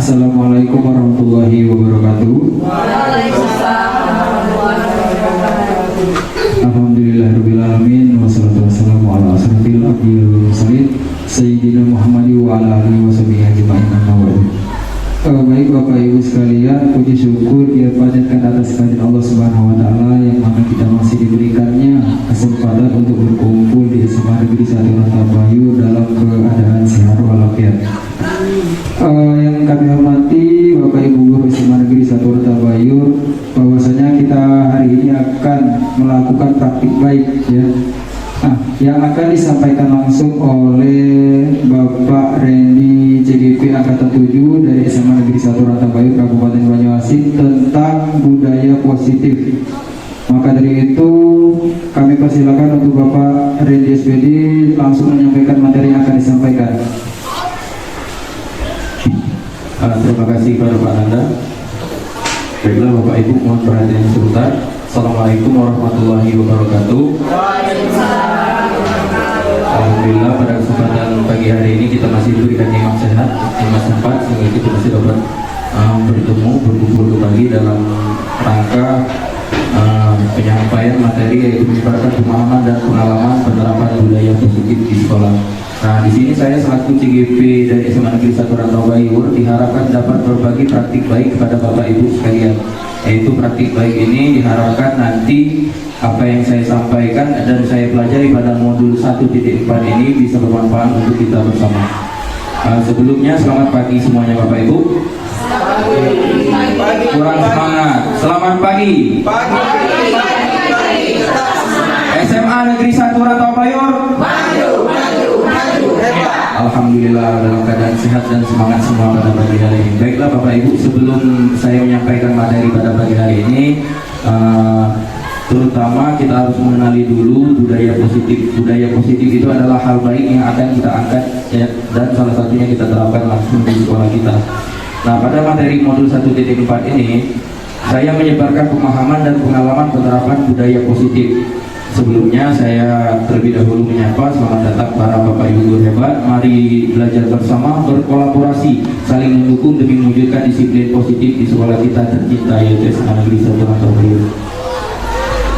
Assalamualaikum warahmatullahi wabarakatuh. Waalaikumsalam warahmatullahi wabarakatuh. Alhamdulillahirabbil alamin wassalatu wassalamu ala asrofil anbiya'i wal mursalin sayyidina Muhammad wa ala alihi washabihi ajmain amma ba'du. Baik Bapak Ibu sekalian, puji syukur dia panjatkan atas kehadiran Allah Subhanahu wa taala yang mana kita masih diberikannya kesempatan untuk berkumpul di SMA Negeri 1 Rantabayu dalam keadaan sehat walafiat. Yang kami hormati Bapak Ibu guru SMA Negeri 1 Rantabayu, bahwasanya kita hari ini akan melakukan praktik baik ya. Yang akan disampaikan langsung oleh Bapak Randy CGP Angkatan 7 dari SMA Negeri 1 Rantabayu Kabupaten Banyuasin tentang budaya positif. Maka dari itu kami persilakan untuk Bapak Randy SPD langsung menyampaikan materi yang akan disampaikan. Terima kasih kepada Pak Nanda. Baiklah Bapak Ibu, mohon perhatian sebentar. Assalamualaikum warahmatullahi wabarakatuh. Alhamdulillah pada kesempatan pagi hari ini kita masih diberikan nikmat sehat, nikmat sempat sehingga kita masih dapat bertemu, berkumpul kembali dalam rangka penyampaian materi yaitu menyebarkan pemahaman dan pengalaman penerapan budaya positif di sekolah. Nah, di sini saya selaku CGP dari SMA Negeri 1 Rantabayu diharapkan dapat berbagi praktik baik kepada Bapak Ibu sekalian. Yaitu praktik baik ini diharapkan nanti apa yang saya sampaikan dan saya pelajari pada modul 1.4 ini bisa bermanfaat untuk kita bersama. Sebelumnya selamat pagi semuanya Bapak Ibu. Kurang semangat. Selamat pagi. SMA Negeri 1 Rantabayu. Alhamdulillah dalam keadaan sehat dan semangat semua pada pagi hari ini. Baiklah Bapak Ibu, sebelum saya menyampaikan materi pada pagi hari ini, terutama kita harus mengenali dulu budaya positif. Budaya positif itu adalah hal baik yang akan kita angkat ya, dan salah satunya kita terapkan langsung di sekolah kita. Nah, pada materi modul 1.4 ini saya menyebarkan pemahaman dan pengalaman penerapan budaya positif. Sebelumnya saya terlebih dahulu menyapa selamat datang para Bapak Ibu guru hebat. Mari belajar bersama, berkolaborasi, saling mendukung demi mewujudkan disiplin positif di sekolah kita tercinta yaitu SMA Negeri 1 Rantabayu.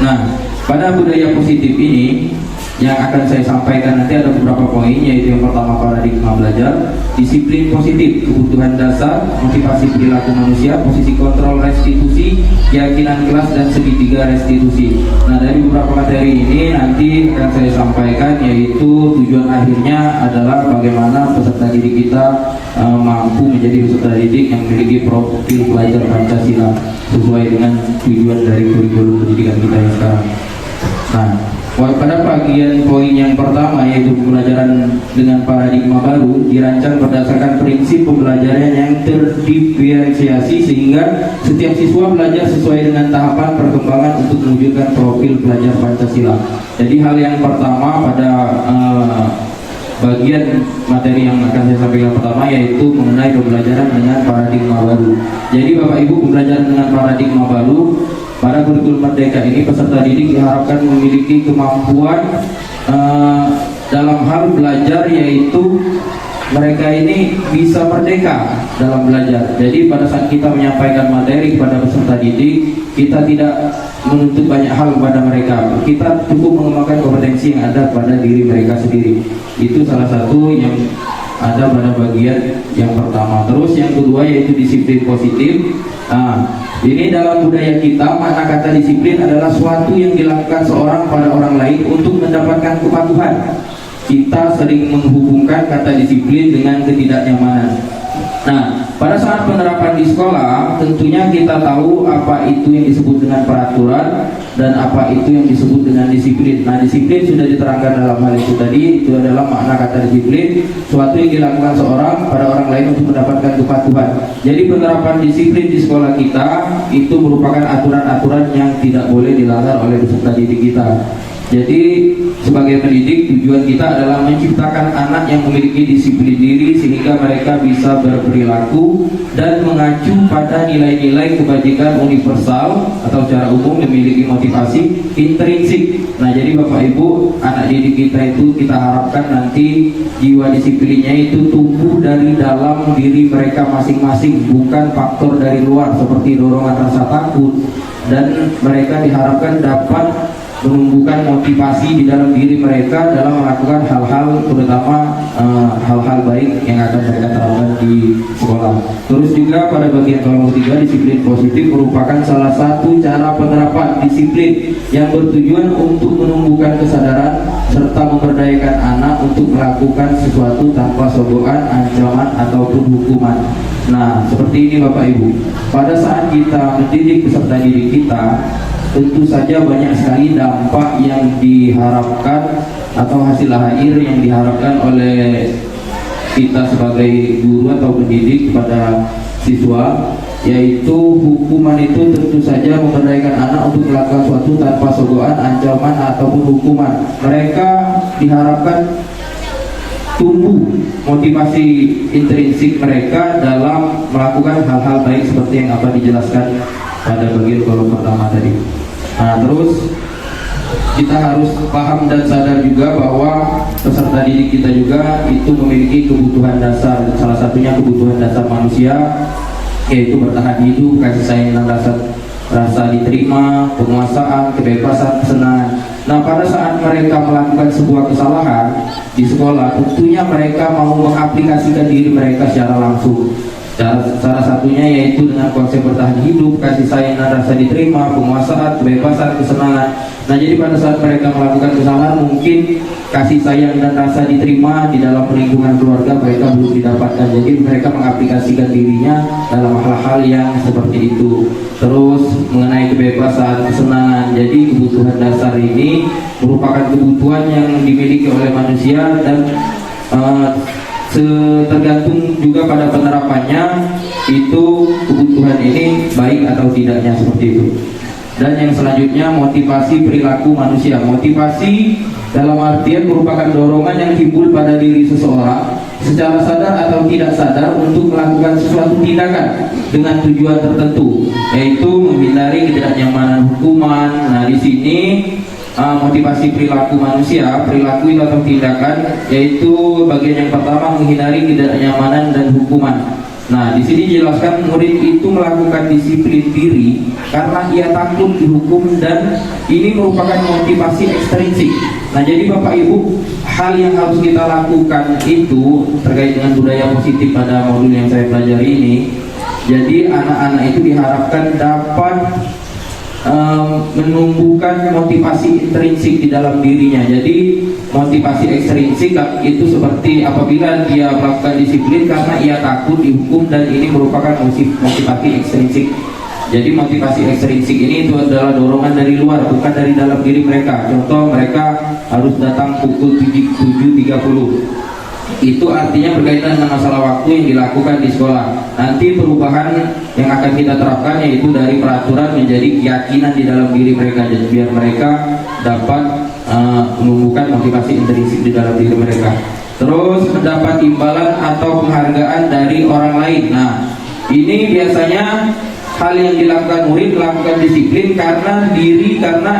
Nah, pada budaya positif ini yang akan saya sampaikan nanti ada beberapa poin, yaitu yang pertama paradigma belajar, disiplin positif, kebutuhan dasar, motivasi perilaku manusia, posisi kontrol restitusi, keyakinan kelas dan segitiga restitusi. Nah, dari beberapa materi ini nanti akan saya sampaikan, yaitu tujuan akhirnya adalah bagaimana peserta didik kita mampu menjadi peserta didik yang memiliki profil pelajar Pancasila sesuai dengan tujuan dari kurikulum pendidikan kita yang sekarang. Nah, pada bagian poin yang pertama yaitu pembelajaran dengan paradigma baru dirancang berdasarkan prinsip pembelajaran yang terdiferensiasi sehingga setiap siswa belajar sesuai dengan tahapan perkembangan untuk mewujudkan profil pelajar Pancasila. Jadi hal yang pertama pada bagian materi yang akan saya sampaikan pertama yaitu mengenai pembelajaran dengan paradigma baru. Jadi Bapak Ibu, pembelajaran dengan paradigma baru pada kurikulum merdeka ini peserta didik diharapkan memiliki kemampuan dalam hal belajar, yaitu mereka ini bisa merdeka dalam belajar. Jadi pada saat kita menyampaikan materi kepada peserta didik, kita tidak menuntut banyak hal kepada mereka. Kita cukup mengembangkan kompetensi yang ada pada diri mereka sendiri. Itu salah satu yang ada pada bagian yang pertama. Terus yang kedua yaitu disiplin positif. Nah, ini dalam budaya kita makna kata disiplin adalah suatu yang dilakukan seorang pada orang lain untuk mendapatkan kepatuhan. Kita sering menghubungkan kata disiplin dengan ketidaknyamanan. Nah, pada saat penerapan di sekolah tentunya kita tahu apa itu yang disebut dengan peraturan dan apa itu yang disebut dengan disiplin. Nah, disiplin sudah diterangkan dalam hal itu tadi, itu adalah makna kata disiplin, suatu yang dilakukan seorang pada orang lain untuk mendapatkan kepatuhan. Jadi penerapan disiplin di sekolah kita itu merupakan aturan-aturan yang tidak boleh dilanggar oleh peserta didik kita. Jadi sebagai pendidik tujuan kita adalah menciptakan anak yang memiliki disiplin diri sehingga mereka bisa berperilaku dan mengacu pada nilai-nilai kebajikan universal atau secara umum memiliki motivasi intrinsik. Nah, jadi Bapak Ibu, anak didik kita itu kita harapkan nanti jiwa disiplinnya itu tumbuh dari dalam diri mereka masing-masing, bukan faktor dari luar seperti dorongan rasa takut. Dan mereka diharapkan dapat menumbuhkan motivasi di dalam diri mereka dalam melakukan hal-hal, terutama hal-hal baik yang akan mereka terapkan di sekolah. Terus juga pada bagian kelompok 3, disiplin positif merupakan salah satu cara penerapan disiplin yang bertujuan untuk menumbuhkan kesadaran serta memberdayakan anak untuk melakukan sesuatu tanpa sogokan, ancaman ataupun hukuman. Nah, seperti ini Bapak Ibu, pada saat kita mendidik peserta didik kita, tentu saja banyak sekali dampak yang diharapkan atau hasil akhir yang diharapkan oleh kita sebagai guru atau pendidik kepada siswa, yaitu hukuman itu tentu saja memberdayakan anak untuk melakukan sesuatu tanpa sogokan, ancaman ataupun hukuman. Mereka diharapkan tumbuh motivasi intrinsik mereka dalam melakukan hal-hal baik seperti yang apa dijelaskan pada bagian kolom pertama tadi. Nah, terus kita harus paham dan sadar juga bahwa peserta didik kita juga itu memiliki kebutuhan dasar. Salah satunya kebutuhan dasar manusia, yaitu bertahan hidup, kasih sayang dan rasa diterima, penguasaan, kebebasan, kesenangan. Nah, pada saat mereka melakukan sebuah kesalahan di sekolah, tentunya mereka mau mengaplikasikan diri mereka secara langsung. Salah satunya yaitu dengan konsep bertahan hidup, kasih sayang dan rasa diterima, penguasaan, kebebasan, kesenangan. Nah, jadi pada saat mereka melakukan kesalahan, mungkin kasih sayang dan rasa diterima di dalam lingkungan keluarga mereka belum didapatkan. Jadi mereka mengaplikasikan dirinya dalam hal-hal yang seperti itu. Terus mengenai kebebasan, kesenangan. Jadi kebutuhan dasar ini merupakan kebutuhan yang dimiliki oleh manusia dan tergantung juga pada penerapannya, itu kebutuhan ini baik atau tidaknya seperti itu. Dan yang selanjutnya, motivasi perilaku manusia. Motivasi dalam artian merupakan dorongan yang timbul pada diri seseorang secara sadar atau tidak sadar untuk melakukan sesuatu tindakan dengan tujuan tertentu, yaitu menghindari ketidaknyamanan hukuman. Nah, di sini motivasi perilaku manusia, perilaku itu atau tindakan, yaitu bagian yang pertama menghindari ketidaknyamanan dan hukuman. Nah, di sini dijelaskan murid itu melakukan disiplin diri karena ia takut dihukum, dan ini merupakan motivasi ekstrinsik. Nah, jadi Bapak Ibu, hal yang harus kita lakukan itu terkait dengan budaya positif pada modul yang saya pelajari ini. Jadi anak-anak itu diharapkan dapat menumbuhkan motivasi intrinsik di dalam dirinya. Jadi motivasi ekstrinsik itu seperti apabila dia melakukan disiplin karena ia takut dihukum, dan ini merupakan motivasi ekstrinsik. Jadi motivasi ekstrinsik ini itu adalah dorongan dari luar, bukan dari dalam diri mereka. Contoh, mereka harus datang pukul 7.30. Itu artinya berkaitan dengan masalah waktu yang dilakukan di sekolah. Nanti perubahan yang akan kita terapkan yaitu dari peraturan menjadi keyakinan di dalam diri mereka, jadi biar mereka dapat menumbuhkan motivasi intrinsik di dalam diri mereka. Terus mendapat imbalan atau penghargaan dari orang lain. Nah, ini biasanya hal yang dilakukan murid melakukan disiplin karena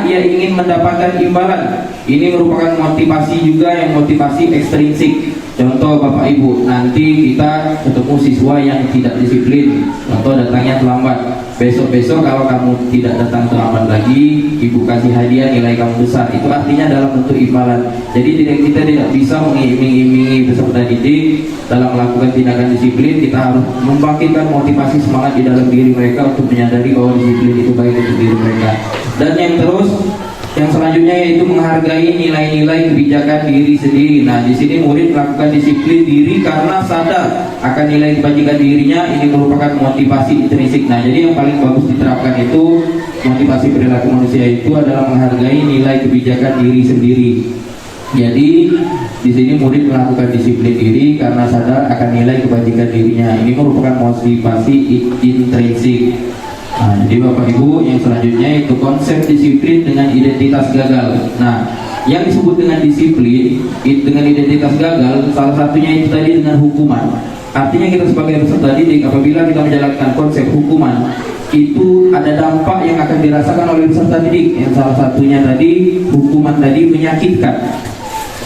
ia ingin mendapatkan imbalan. Ini merupakan motivasi juga yang motivasi ekstrinsik. Contoh Bapak Ibu, nanti kita ketemu siswa yang tidak disiplin, contoh datangnya terlambat. Besok-besok kalau kamu tidak datang terlambat lagi, Ibu kasih hadiah nilai kamu besar. Itu artinya dalam bentuk imbalan. Jadi kita tidak bisa mengiming-imingi peserta didik dalam melakukan tindakan disiplin. Kita harus membangkitkan motivasi semangat di dalam diri mereka untuk menyadari bahwa disiplin itu baik untuk diri mereka. Dan yang selanjutnya yaitu menghargai nilai-nilai kebijakan diri sendiri. Nah, di sini murid melakukan disiplin diri karena sadar akan nilai kebajikan dirinya. Ini merupakan motivasi intrinsik. Nah, jadi yang paling bagus diterapkan itu motivasi perilaku manusia itu adalah menghargai nilai kebijakan diri sendiri. Jadi di sini murid melakukan disiplin diri karena sadar akan nilai kebajikan dirinya. Ini merupakan motivasi intrinsik. Nah, jadi Bapak Ibu, yang selanjutnya itu konsep disiplin dengan identitas gagal. Nah, yang disebut dengan disiplin dengan identitas gagal, salah satunya itu tadi dengan hukuman. Artinya kita sebagai peserta didik, apabila kita menjalankan konsep hukuman, itu ada dampak yang akan dirasakan oleh peserta didik. Yang salah satunya tadi, hukuman tadi menyakitkan.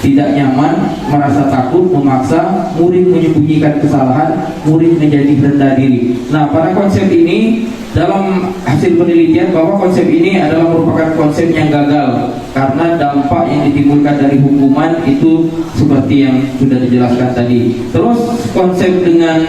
tidak nyaman, merasa takut, memaksa, murid menyembunyikan kesalahan, murid menjadi rendah diri. Nah, pada konsep ini dalam hasil penelitian bahwa konsep ini adalah merupakan konsep yang gagal karena dampak yang ditimbulkan dari hukuman itu seperti yang sudah dijelaskan tadi. Terus konsep dengan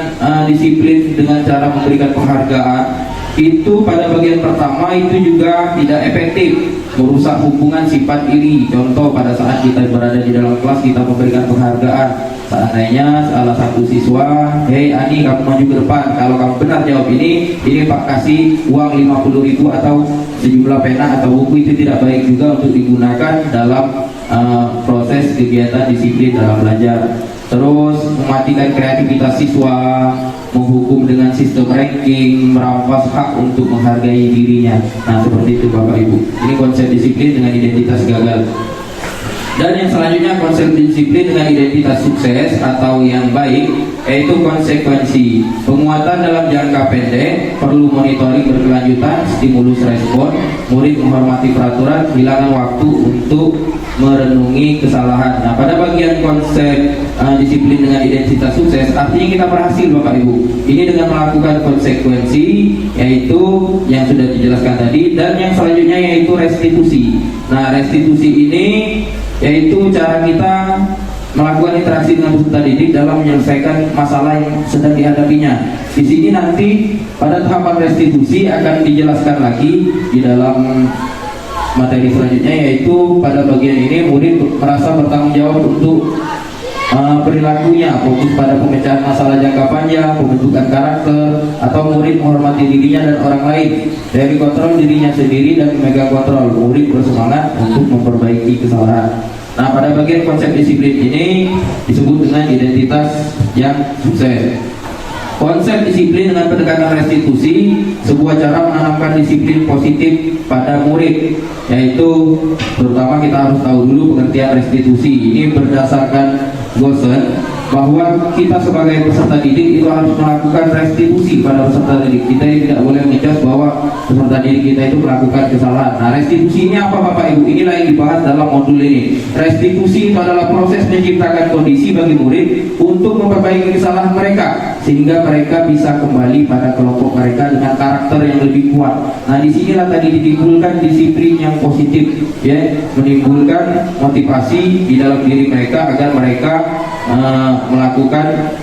disiplin dengan cara memberikan penghargaan itu pada bagian pertama itu juga tidak efektif, merusak hubungan sifat iri. Contoh, pada saat kita berada di dalam kelas kita memberikan penghargaan, seandainya salah satu siswa, "Hei Ani, kamu maju ke depan, kalau kamu benar jawab ini Pak kasih uang 50.000 atau sejumlah pena atau buku." Itu tidak baik juga untuk digunakan dalam proses kegiatan disiplin dalam belajar. Terus mematikan kreativitas siswa, menghukum dengan sistem ranking, merampas hak untuk menghargai dirinya. Nah, seperti itu Bapak Ibu. Ini konsep disiplin dengan identitas gagal. Dan yang selanjutnya konsep disiplin dengan identitas sukses atau yang baik, yaitu konsekuensi. Penguatan dalam jangka pendek, perlu monitoring berkelanjutan, stimulus respon, murid menghormati peraturan, kehilangan waktu untuk merenungi kesalahan. Nah, pada bagian konsep disiplin dengan identitas sukses, artinya kita berhasil Bapak Ibu. Ini dengan melakukan konsekuensi, yaitu yang sudah dijelaskan tadi, dan yang selanjutnya yaitu restitusi. Nah, restitusi ini yaitu cara kita melakukan interaksi dengan peserta didik dalam menyelesaikan masalah yang sedang dihadapinya. Di sini nanti pada tahapan restitusi akan dijelaskan lagi di dalam materi selanjutnya, yaitu pada bagian ini murid merasa bertanggung jawab untuk perilakunya, fokus pada pemecahan masalah jangka panjang, pembentukan karakter, atau murid menghormati dirinya dan orang lain, dari kontrol dirinya sendiri dan memegang kontrol. Murid bersemangat untuk memperbaiki kesalahan. Nah, pada bagian konsep disiplin ini disebut dengan identitas yang sukses. Konsep disiplin dengan pendekatan restitusi, sebuah cara menanamkan disiplin positif pada murid, yaitu terutama kita harus tahu dulu pengertian restitusi. Ini berdasarkan Gosen, bahwa kita sebagai peserta didik itu harus melakukan restitusi pada peserta didik. Kita tidak boleh mengejudge bahwa peserta didik kita itu melakukan kesalahan. Nah, restitusi ini apa Bapak Ibu? Inilah yang dibahas dalam modul ini. Restitusi itu adalah proses menciptakan kondisi bagi murid untuk memperbaiki kesalahan mereka, sehingga mereka bisa kembali pada kelompok mereka dengan karakter yang lebih kuat. Nah, disinilah tadi ditimbulkan disiplin yang positif, ya, menimbulkan motivasi di dalam diri mereka agar mereka melakukan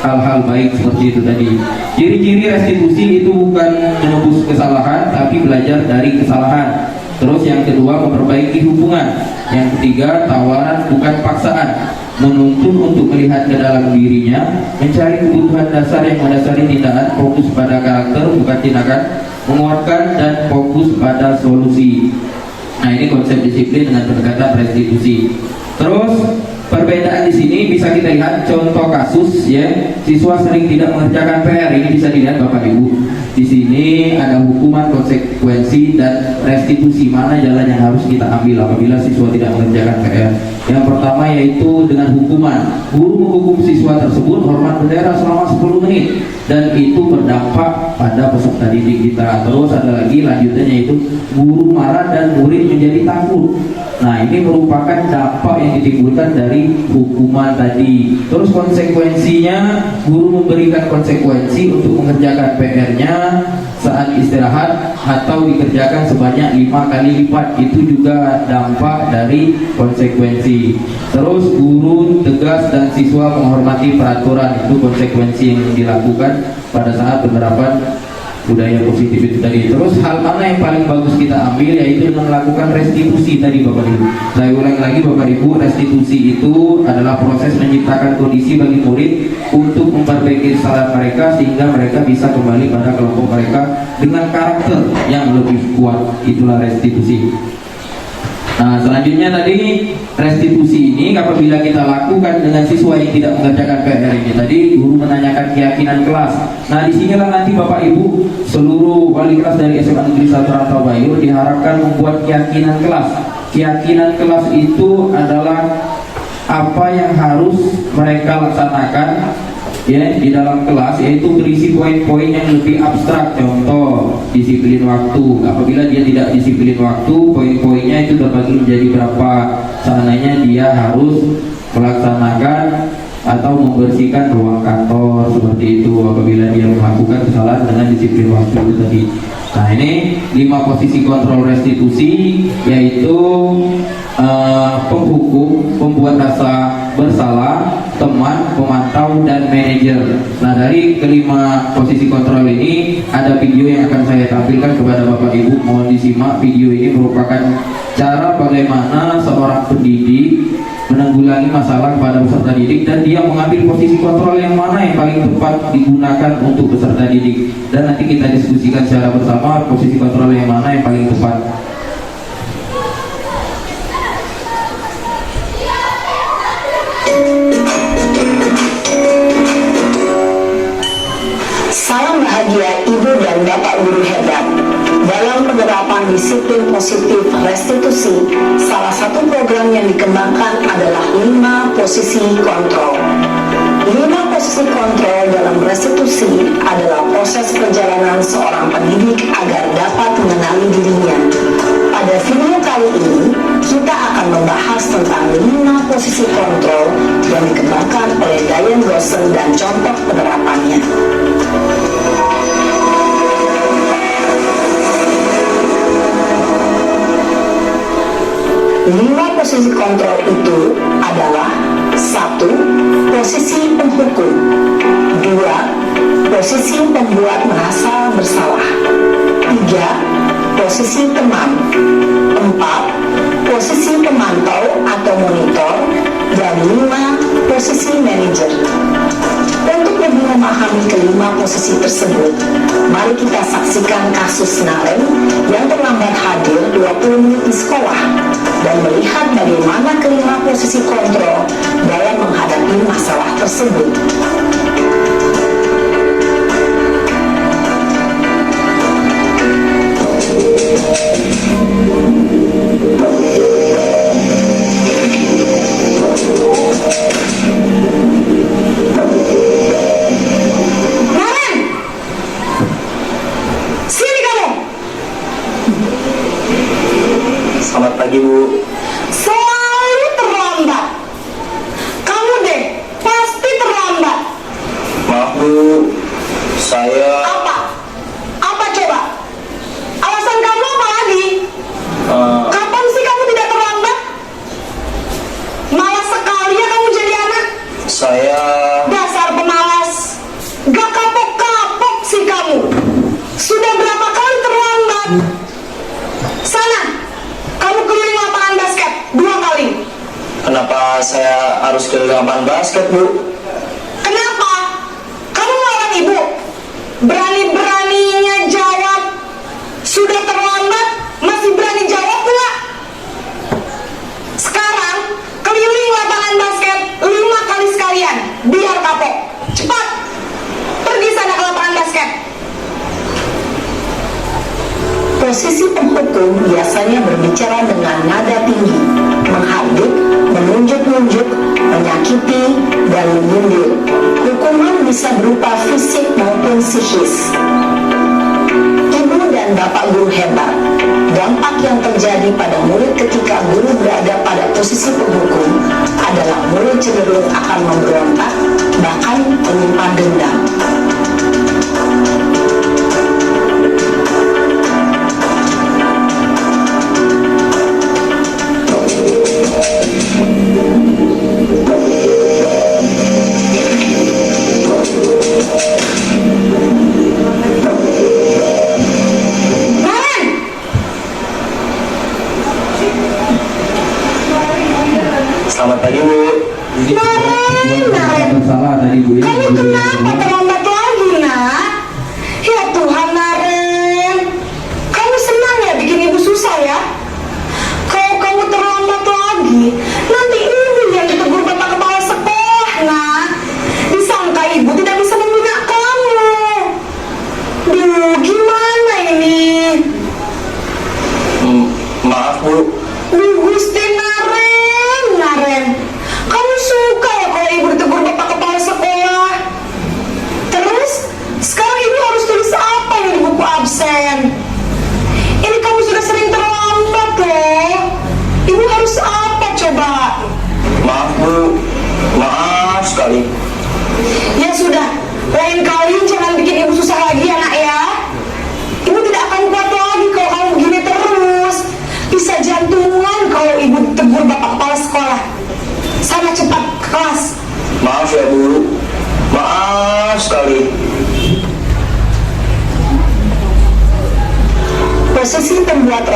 hal-hal baik seperti itu tadi. Ciri-ciri restitusi itu bukan menebus kesalahan, tapi belajar dari kesalahan. Terus yang kedua, memperbaiki hubungan. Yang ketiga, tawaran bukan paksaan, menuntun untuk melihat ke dalam dirinya, mencari kebutuhan dasar yang mendasari tindakan, fokus pada karakter bukan tindakan, menguatkan dan fokus pada solusi. Nah, ini konsep disiplin dengan pendekatan restitusi. Terus perbedaan di sini bisa kita lihat contoh kasus, ya, siswa sering tidak mengerjakan PR. Ini bisa dilihat Bapak Ibu. Di sini ada hukuman, konsekuensi, dan restitusi. Mana jalan yang harus kita ambil apabila siswa tidak mengerjakan PR? Yang pertama yaitu dengan hukuman. Guru menghukum siswa tersebut hormat bendera selama 10 menit, dan itu berdampak pada peserta didik kita. Terus ada lagi lanjutannya, yaitu guru marah dan murid menjadi takut. Nah, ini merupakan dampak yang ditimbulkan dari hukuman tadi. Terus konsekuensinya, guru memberikan konsekuensi untuk mengerjakan PR-nya saat istirahat atau dikerjakan sebanyak 5 kali lipat. Itu juga dampak dari konsekuensi. Terus guru tegas dan siswa menghormati peraturan. Itu konsekuensi yang dilakukan pada saat penerapan budaya positif itu tadi. Terus hal mana yang paling bagus kita ambil, yaitu melakukan restitusi tadi Bapak Ibu. Saya ulang lagi Bapak Ibu, restitusi itu adalah proses menciptakan kondisi bagi murid untuk memperbaiki kesalahan mereka sehingga mereka bisa kembali pada kelompok mereka dengan karakter yang lebih kuat. Itulah restitusi. Nah, selanjutnya tadi restitusi ini apabila kita lakukan dengan siswa yang tidak mengerjakan PR ini tadi, guru menanyakan keyakinan kelas. Nah, disinilah nanti Bapak Ibu seluruh wali kelas dari SMA Negeri 1 Rantau Bayur diharapkan membuat keyakinan kelas. Keyakinan kelas itu adalah apa yang harus mereka laksanakan ya di dalam kelas, yaitu berisi poin-poin yang lebih abstrak. Contoh, disiplin waktu. Apabila dia tidak disiplin waktu, poin-poinnya itu terbagi menjadi berapa. Seandainya dia harus melaksanakan atau membersihkan ruang kantor, seperti itu apabila dia melakukan kesalahan dengan disiplin waktu itu tadi. Nah, ini 5 posisi kontrol restitusi, yaitu penghukum, pembuat rasa bersalah, teman, pemantau, dan manajer. Nah, dari kelima posisi kontrol ini ada video yang akan saya tampilkan kepada Bapak Ibu. Mohon disimak. Video ini merupakan cara bagaimana seorang pendidik menanggulangi masalah kepada peserta didik, dan dia mengambil posisi kontrol yang mana yang paling tepat digunakan untuk peserta didik. Dan nanti kita diskusikan secara bersama posisi kontrol yang mana yang paling tepat. Salam bahagia Ibu dan Bapak Guru hebat. Dalam penerapan disiplin positif restitusi, salah satu program yang dikembangkan adalah 5 posisi kontrol. 5 posisi kontrol dalam restitusi adalah proses perjalanan seorang pendidik agar dapat mengenali dirinya. Pada video kali ini, kita akan membahas tentang 5 posisi kontrol yang dikembangkan oleh Diane Rosen dan contoh penerapannya. 5 posisi kontrol itu adalah: 1. Posisi penghukum. 2. Posisi pembuat merasa bersalah. 3. Posisi teman. 4. Posisi pemantau atau monitor. Dan 5. Posisi manajer. Untuk lebih memahami kelima posisi tersebut, mari kita saksikan kasus Naren yang terlambat hadir 20 menit di sekolah dan melihat bagaimana kelima posisi kontrol dalam menghadapi masalah tersebut. Selamat pagi, Bu. Selalu terlambat. Kamu deh, pasti terlambat. Maaf, Bu. Saya Apa? Apa coba? Alasan kamu apa lagi? Kapan sih kamu tidak terlambat? Malas sekali ya kamu jadi anak. saya Dasar pemalas. Gak kapok-kapok sih kamu. Sudah berapa kali terlambat? Sana, kamu keliling lapangan basket 2 kali. Kenapa saya harus ke lapangan basket, Bu? Kenapa? Kamu melawan ibu? Berani-beraninya jawab. Sudah terlambat, masih berani jawab pula. Sekarang, keliling lapangan basket 5 kali sekalian, biar kapok. Cepat, pergi sana ke lapangan basket. Posisi penghukum biasanya berbicara dengan nada tinggi, menghardik, menunjuk-nunjuk, menyakiti, dan menyindir. Hukuman bisa berupa fisik maupun psikis. Ibu dan Bapak Guru hebat, dampak yang terjadi pada murid ketika guru berada pada posisi penghukum adalah murid cenderung akan memberontak, bahkan menyimpan dendam. Selamat pagi, Bu. Naren, Bersalah tadi, Bu, ya. kamu kenapa terlambat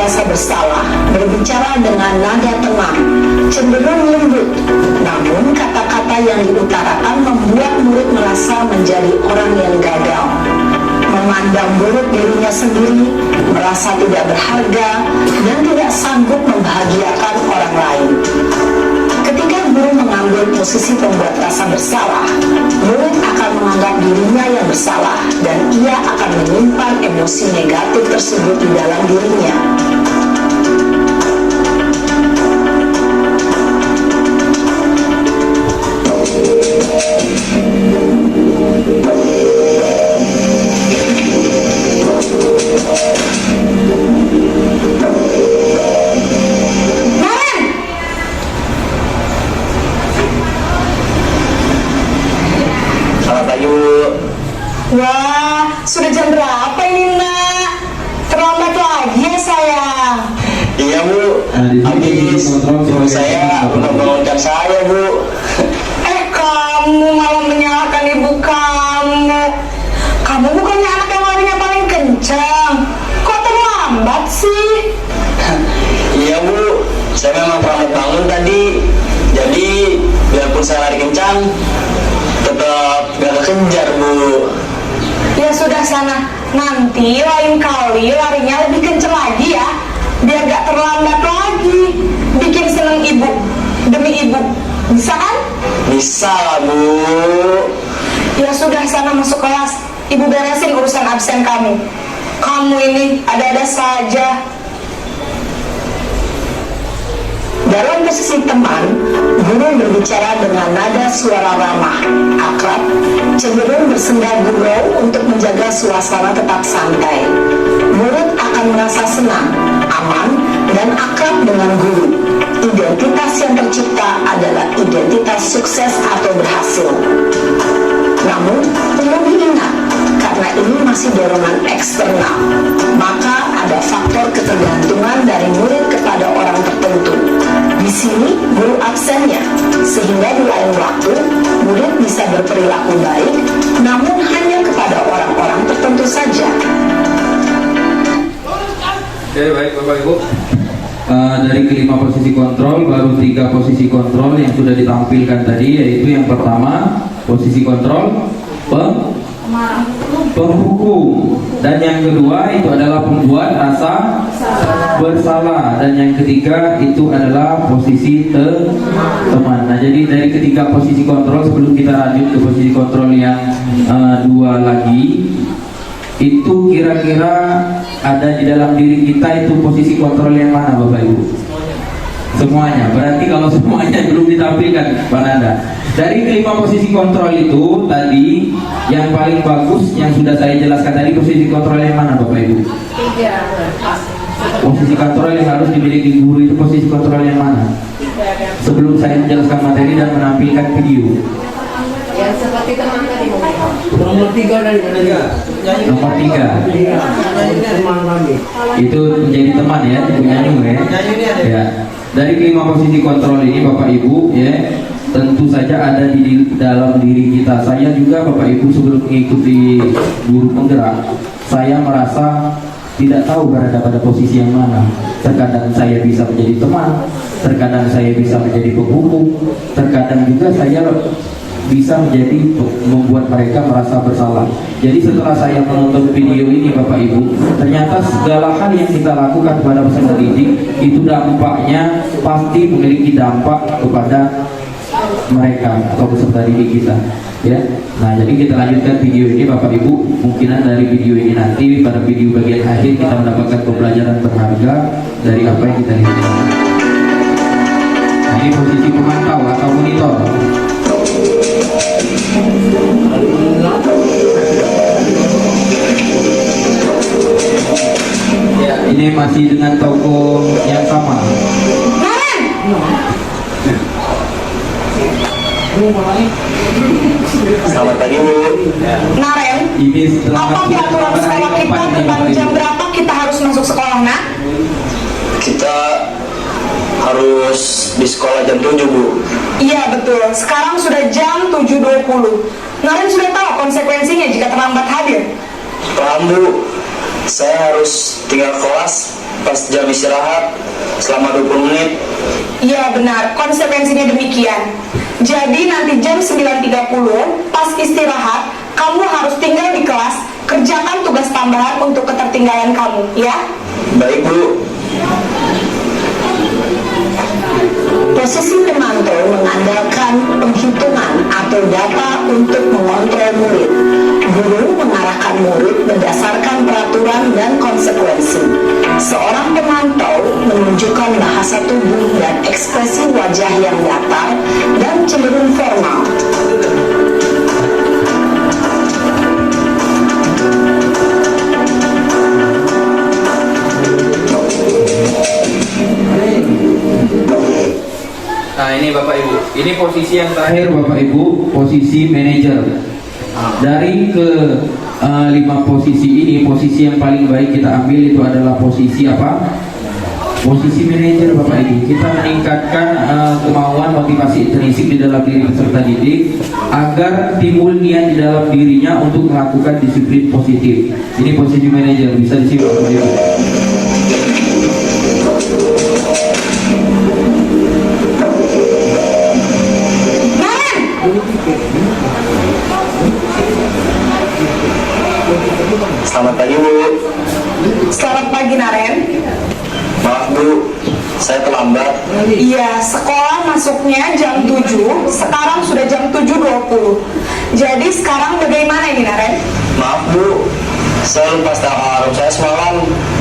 rasa bersalah berbicara dengan nada tenang, cenderung lembut, namun kata-kata yang diutarakan membuat murid merasa menjadi orang yang gagal, memandang buruk dirinya sendiri, merasa tidak berharga, dan tidak sanggup membahagiakan orang lain. Ketika guru mengambil posisi pembuat rasa bersalah, murid akan menganggap dirinya yang bersalah dan ia akan menyimpan emosi negatif tersebut di dalam dirinya. Selamat pagi, Bu. Wah, sudah jam berapa ini, Nak? Terlambat lagi ya, sayang. Iya, Bu. Di sini Habis kontrol ibu saya membangunkan saya, Bu. Kamu malah menyalahkan ibu kamu. Kamu bukannya anak yang larinya paling kencang. Kok terlambat sih? Iya, Bu. Saya memang terlambat bangun tadi. Jadi, biarpun saya lari kencang, tetap gak kekejar, Bu. Ya sudah sana. Nanti lain kali larinya lebih kencang lagi ya. Biar gak terlambat lagi. Bikin seneng ibu. Demi ibu. Bisa kan? Bisa, Bu. Ya sudah sana masuk kelas. Ibu beresin urusan absen kamu. Kamu ini ada-ada saja. Dalam posisi teman, guru berbicara dengan nada suara ramah, akrab, cenderung bersenda gurau untuk menjaga suasana tetap santai. Murid akan merasa senang, aman, dan akrab dengan guru. Identitas yang tercipta adalah identitas sukses atau berhasil. Namun, perlu diingat, karena ini masih dorongan eksternal, maka ada faktor ketergantungan dari murid kepada orang tertentu. Di sini, guru absennya, sehingga di lain waktu, murid bisa berperilaku baik, namun hanya kepada orang-orang tertentu saja. Oke, baik Bapak Ibu. Dari kelima posisi kontrol, baru 3 posisi kontrol yang sudah ditampilkan tadi, yaitu yang pertama posisi kontrol penghukum, dan yang kedua itu adalah pembuat rasa bersalah, dan yang ketiga itu adalah posisi teman. Nah, jadi dari ketiga posisi kontrol, sebelum kita lanjut ke posisi kontrol yang 2 lagi, itu kira-kira ada di dalam diri kita itu posisi kontrol yang mana, Bapak Ibu? Semuanya. Berarti kalau semuanya belum ditampilkan, Pak Nanda. Dari kelima posisi kontrol itu tadi, yang paling bagus yang sudah saya jelaskan tadi, posisi kontrol yang mana, Bapak Ibu? 3. Posisi kontrol yang harus dimiliki guru itu posisi kontrol yang mana? Sebelum saya menjelaskan materi dan menampilkan video. Yang seperti teman tadi. Nomor 3 dari mana? Nomor 3 itu menjadi teman ya, nyanyi ya. Ya. Dari kelima posisi kontrol ini, Bapak Ibu, ya, tentu saja ada di dalam diri kita. Saya juga, Bapak Ibu, sebelum mengikuti guru penggerak, saya merasa tidak tahu berada pada posisi yang mana. Terkadang saya bisa menjadi teman, terkadang saya bisa menjadi penghukum, terkadang juga saya bisa menjadi membuat mereka merasa bersalah. Jadi setelah saya menonton video ini, Bapak Ibu, ternyata segala hal yang kita lakukan kepada peserta didik itu dampaknya pasti memiliki dampak kepada mereka atau peserta didik kita, ya. Nah, jadi kita lanjutkan video ini, Bapak Ibu. Mungkinan dari video ini nanti pada video bagian akhir kita mendapatkan pembelajaran berharga dari apa yang kita lihat. Nah, ini posisi pemantau atau monitor. Ya, ini masih dengan toko yang sama. Selamat pagi, Bu. Naren, Ini setelah apa peraturan sekolah kita tentang jam berapa kita harus masuk sekolah, Nak? Kita harus di sekolah jam 7, Bu. Iya betul, sekarang sudah jam 7.20. Naren sudah tahu konsekuensinya jika terlambat hadir. Paham, Bu. Saya harus tinggal kelas pas jam istirahat selama 20 menit. Iya benar, konsekuensinya demikian. Jadi nanti jam 9.30 pas istirahat, kamu harus tinggal di kelas, kerjakan tugas tambahan untuk ketertinggalan kamu, ya. Baik Bu. Posisi pemantau mengandalkan penghitungan atau data untuk mengontrol murid. Guru mengarahkan murid berdasarkan peraturan dan konsekuensi. Seorang pemantau menunjukkan bahasa tubuh dan ekspresi wajah yang datar dan cenderung formal. Nah ini Bapak Ibu, ini posisi yang terakhir Bapak Ibu, posisi manajer. Dari ke 5 posisi ini, posisi yang paling baik kita ambil itu adalah posisi apa? Posisi manajer Bapak Ibu. Kita meningkatkan kemauan motivasi intrinsik di dalam diri peserta didik agar timbul niat di dalam dirinya untuk melakukan disiplin positif. Ini posisi manajer, bisa disimak Bapak Ibu. Selamat pagi Bu. Selamat pagi Naren. Maaf Bu, saya terlambat. Iya, sekolah masuknya jam 7, sekarang sudah jam 7.20. Jadi sekarang bagaimana ini Naren? Maaf Bu, saya lupa setel alarm saya semalam.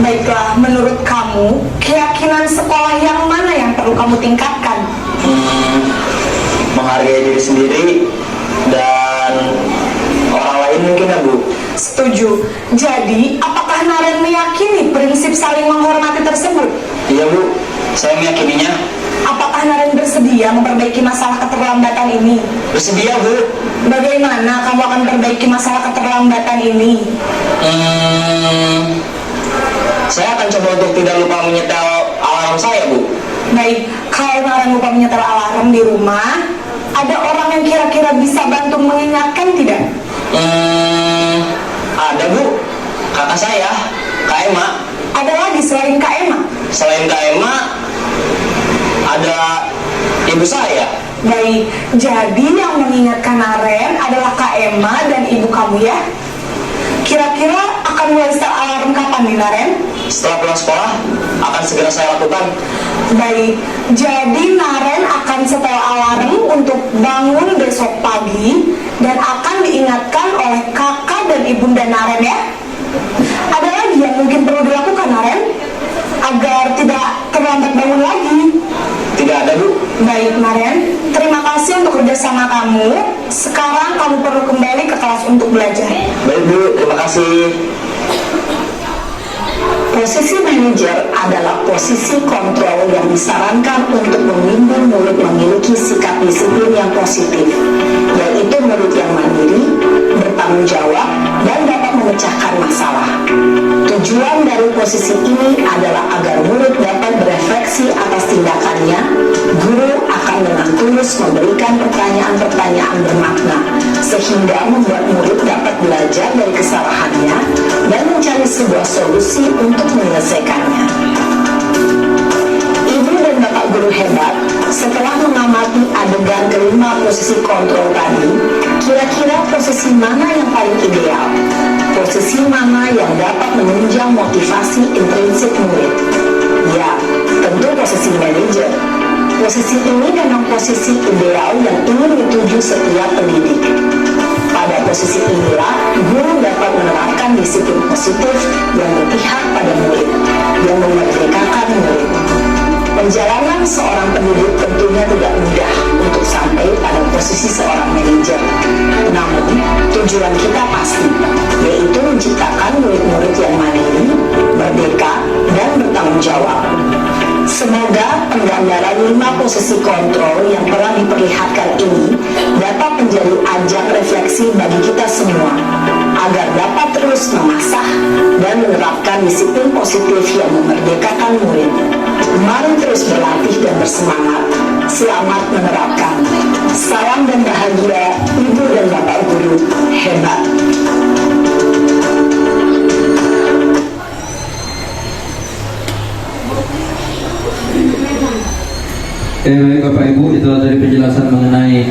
Baiklah, menurut kamu, keyakinan sekolah yang mana yang perlu kamu tingkatkan? Menghargai diri sendiri dan orang lain mungkin ya Bu. Setuju. Jadi, apakah Naren meyakini prinsip saling menghormati tersebut? Iya Bu, saya meyakininya. Apakah Naren bersedia memperbaiki masalah keterlambatan ini? Bersedia Bu. Bagaimana kamu akan perbaiki masalah keterlambatan ini? Saya akan coba untuk tidak lupa menyetel alarm saya Bu. Baik, kalau Naren lupa menyetel alarm di rumah, ada orang yang kira-kira bisa bantu mengingatkan tidak? Ada Bu, kakak saya, Kak Ema. Ada lagi selain Kak Ema? Selain Kak Ema, ada ibu saya. Baik, jadi yang mengingatkan Naren adalah Kak Ema dan ibu kamu ya? Kira-kira akan mulai setel alarm kapan nih Naren? Setelah pulang sekolah, akan segera saya lakukan. Baik, jadi Naren akan setel alarm untuk bangun besok pagi dan akan diingatkan oleh kakak dan ibunda Naren ya. Ada lagi yang mungkin perlu dilakukan Naren agar tidak terlambat bangun lagi? Tidak ada Bu. Baik Naren, terima kasih untuk kerjasama kamu. Sekarang kamu perlu kembali ke kelas untuk belajar. Baik Bu, terima kasih. Posisi manajer adalah posisi kontrol yang disarankan untuk membimbing murid memiliki sikap disiplin yang positif, yaitu murid yang mandiri, bertanggung jawab, dan dapat memecahkan masalah. Tujuan dari posisi ini adalah agar murid dapat berefleksi atas tindakannya. Guru akan dengan tulus memberikan pertanyaan-pertanyaan bermakna, sehingga membuat murid dapat belajar dari kesalahannya dan mencari sebuah solusi untuk menyelesaikannya. Ibu dan Bapak guru hebat, setelah mengamati adegan kelima posisi kontrol tadi, kira-kira posisi mana yang paling ideal? Posisi mana yang dapat menunjang motivasi intrinsik murid? Ya, tentu posisi manajer. Posisi ini memang posisi ideal yang ingin dituju setiap pendidik. Pada posisi inilah, guru dapat menerapkan disiplin positif yang berpihak pada murid, yang memerdekakan murid. Perjalanan seorang pendidik tentunya tidak mudah untuk sampai pada posisi seorang manajer. Namun, tujuan kita pasti, yaitu menciptakan murid-murid yang mandiri, merdeka, dan bertanggung jawab. Semoga penggambaran 5 posisi kontrol yang telah diperlihatkan ini dapat menjadi ajang refleksi bagi kita semua, agar dapat terus mengasah dan menerapkan disiplin positif yang memerdekakan murid. Mari terus berlatih dan bersemangat. Selamat menerapkan. Salam dan bahagia, Ibu dan Bapak guru hebat. Oke, baik Bapak Ibu, itu dari penjelasan mengenai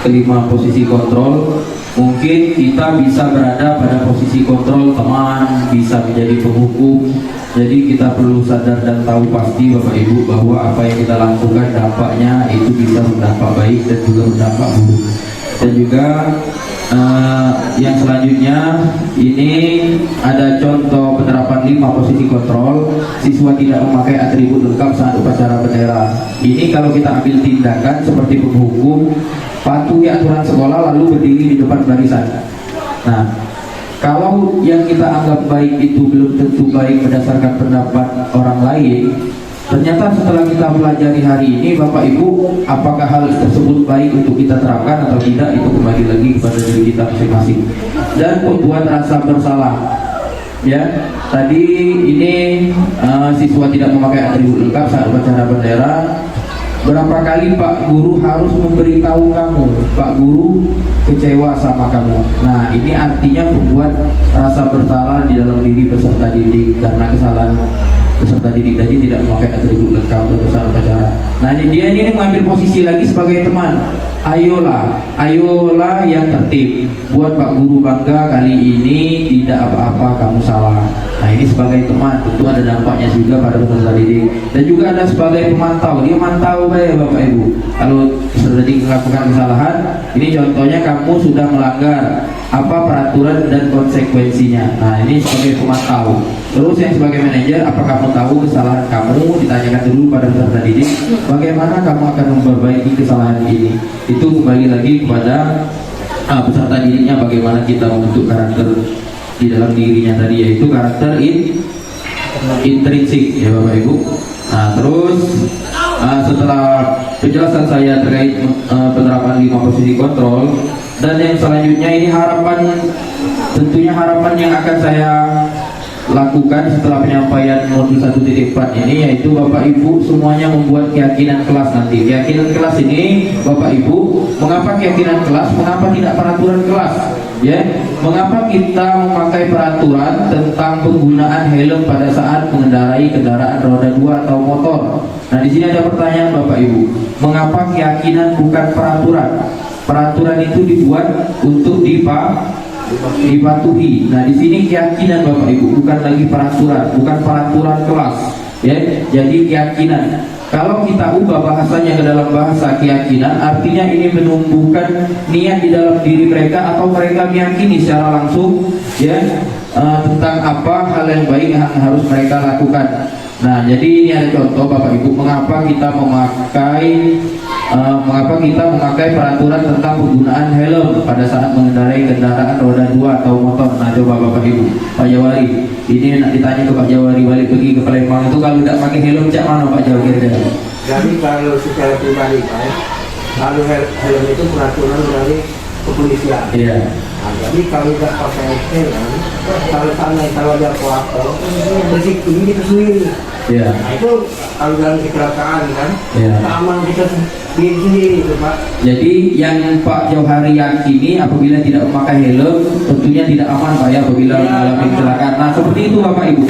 kelima posisi kontrol. Mungkin kita bisa berada pada posisi kontrol teman, bisa menjadi penghukum. Jadi kita perlu sadar dan tahu pasti Bapak Ibu bahwa apa yang kita lakukan dampaknya itu bisa berdampak baik dan juga berdampak buruk. Dan juga yang selanjutnya ini ada contoh penerapan 5 posisi kontrol. Siswa tidak memakai atribut lengkap saat upacara bendera. Ini kalau kita ambil tindakan seperti penghukum, patuhi aturan sekolah lalu berdiri di depan barisan. Nah, kalau yang kita anggap baik itu belum tentu baik berdasarkan pendapat orang lain, ternyata setelah kita pelajari hari ini Bapak Ibu, apakah hal tersebut baik untuk kita terapkan atau tidak, itu kembali lagi kepada diri kita masing-masing. Dan membuat rasa bersalah. Ya, tadi ini siswa tidak memakai atribut lengkap saat upacara bendera. Berapa kali Pak Guru harus memberitahu kamu, Pak Guru kecewa sama kamu. Nah, ini artinya membuat rasa bersalah di dalam diri peserta didik karena kesalahan peserta didik tadi tidak memakai atribut lengkap untuk saat upacara. Nah, dia ini mengambil posisi lagi sebagai teman. Ayolah yang tertib. Buat Pak Guru bangga, kali ini tidak apa-apa kamu salah. Nah, ini sebagai teman, tentu ada dampaknya juga pada peserta didik. Dan juga ada sebagai pemantau, dia mantau Bapak Ibu. Kalau peserta didik melakukan kesalahan, ini contohnya kamu sudah melanggar apa peraturan dan konsekuensinya. Nah, ini sebagai pemantau. Terus yang sebagai manajer, apakah kamu tahu kesalahan kamu? Ditanyakan dulu pada peserta didik, bagaimana kamu akan memperbaiki kesalahan ini. Itu kembali lagi kepada peserta didiknya, bagaimana kita membentuk karakter di dalam dirinya tadi, yaitu karakter intrinsik ya Bapak Ibu. Nah, terus setelah penjelasan saya terkait penerapan 5 posisi kontrol, dan yang selanjutnya ini tentunya harapan yang akan saya lakukan setelah penyampaian modul 1.4 ini, yaitu Bapak Ibu semuanya membuat keyakinan kelas nanti. Keyakinan kelas ini Bapak Ibu, mengapa keyakinan kelas, mengapa tidak peraturan kelas? Ya, mengapa kita memakai peraturan tentang penggunaan helm pada saat mengendarai kendaraan roda 2 atau motor? Nah, di sini ada pertanyaan Bapak Ibu, mengapa keyakinan bukan peraturan? Peraturan itu dibuat untuk dipatuhi. Nah, di sini keyakinan Bapak Ibu, bukan lagi peraturan, bukan peraturan kelas. Ya, jadi keyakinan. Kalau kita ubah bahasanya ke dalam bahasa keyakinan, artinya ini menumbuhkan niat di dalam diri mereka, atau mereka meyakini secara langsung ya tentang apa hal yang baik yang harus mereka lakukan. Nah, jadi ini ada contoh Bapak Ibu, mengapa kita memakai peraturan tentang penggunaan helm pada saat mengendarai kendaraan roda 2 atau motor. Nah, coba Bapak Ibu, Pak Jawari, ini nak ditanya ke Pak Jawari, balik pergi ke Palembang itu kalau tidak pakai helm cak mana Pak Jawari kira-kira? Jadi kalau secara pribadi Pak, kalau helm itu peraturan dari kepolisian. Iya. Nah, jadi kalau tidak pakai helm, kalau ada apa-apa, risiko ini kita sendiri. Iya. Nah, itu kalau dalam kecelakaan kan, Iya. keamanan kita sendiri itu Pak. Jadi yang Pak Jauhari yakini apabila tidak memakai helm tentunya tidak aman Pak ya apabila mengalami kecelakaan. Nah, seperti itu Bapak Ibu.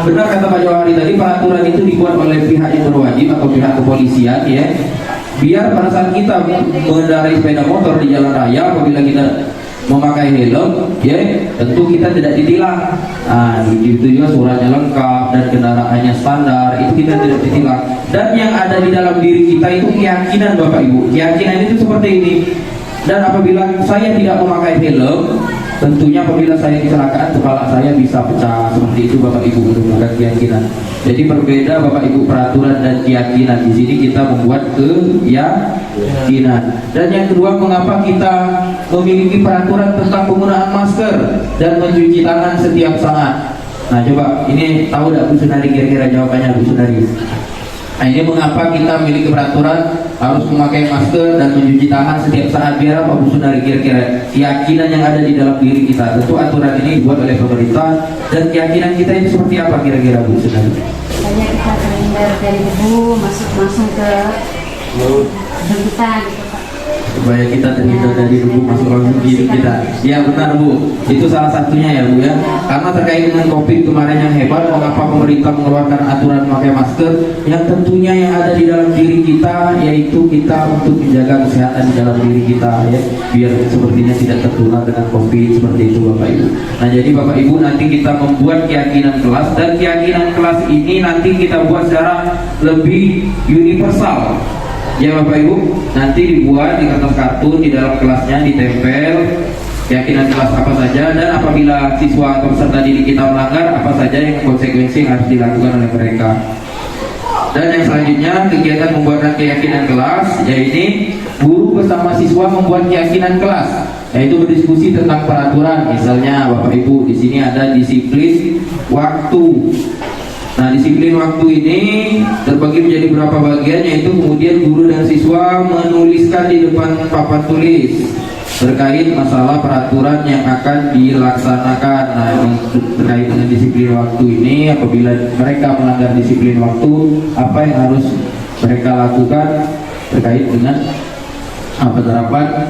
Benar kata Pak Jauhari tadi, peraturan itu dibuat oleh pihak yang berwajib atau pihak kepolisian ya. Biar pada saat kita mengendarai sepeda motor di jalan raya, apabila kita memakai helm ya tentu kita tidak ditilang. Nah, itu juga suratnya lengkap dan kendaraannya standar, itu kita tidak ditilang. Dan yang ada di dalam diri kita itu keyakinan Bapak Ibu. Keyakinan itu seperti ini. Dan apabila saya tidak memakai helm, tentunya apabila saya kecelakaan kepala saya bisa pecah. Seperti itu Bapak Ibu, menemukan keyakinan. Jadi berbeda Bapak Ibu peraturan dan keyakinan. Di sini kita membuat keyakinan. Dan yang kedua, mengapa kita memiliki peraturan tentang penggunaan masker dan mencuci tangan setiap saat? Nah, coba ini tahu tidak Bu Sunari kira-kira jawabannya Bu Sunari? Nah, ini mengapa kita memiliki peraturan harus memakai masker dan mencuci tangan setiap saat? Biar apa Bu Sunari kira-kira? Keyakinan yang ada di dalam diri kita. Tentu aturan ini dibuat oleh pemerintah. Dan keyakinan kita ini seperti apa kira-kira Bu Sunari? Banyak kita terhindar dari debu masuk ke kita gitu Pak. supaya kita terhindar dari debu masuk langsung ke hidup kita. Ya benar Bu, itu salah satunya ya Bu ya. Karena terkait dengan COVID kemarin yang hebat, mengapa pemerintah mengeluarkan aturan memakai masker, yang tentunya yang ada di dalam diri kita, yaitu kita untuk menjaga kesehatan di dalam diri kita ya, biar sepertinya tidak tertular dengan COVID seperti itu Bapak Ibu. Nah jadi Bapak Ibu nanti kita membuat keyakinan kelas, dan keyakinan kelas ini nanti kita buat secara lebih universal. Ya Bapak Ibu, nanti dibuat di kertas kartun di dalam kelasnya, ditempel keyakinan kelas apa saja, dan apabila siswa atau peserta didik kita melanggar, apa saja yang konsekuensi yang harus dilakukan oleh mereka. Dan yang selanjutnya kegiatan pembuatan keyakinan kelas, yaitu guru bersama siswa membuat keyakinan kelas, yaitu berdiskusi tentang peraturan. Misalnya Bapak Ibu, di sini ada disiplin waktu. Nah, disiplin waktu ini terbagi menjadi beberapa bagian, yaitu kemudian guru dan siswa menuliskan di depan papan tulis terkait masalah peraturan yang akan dilaksanakan. Nah, terkait dengan disiplin waktu ini, apabila mereka melanggar disiplin waktu, apa yang harus mereka lakukan terkait dengan penerapan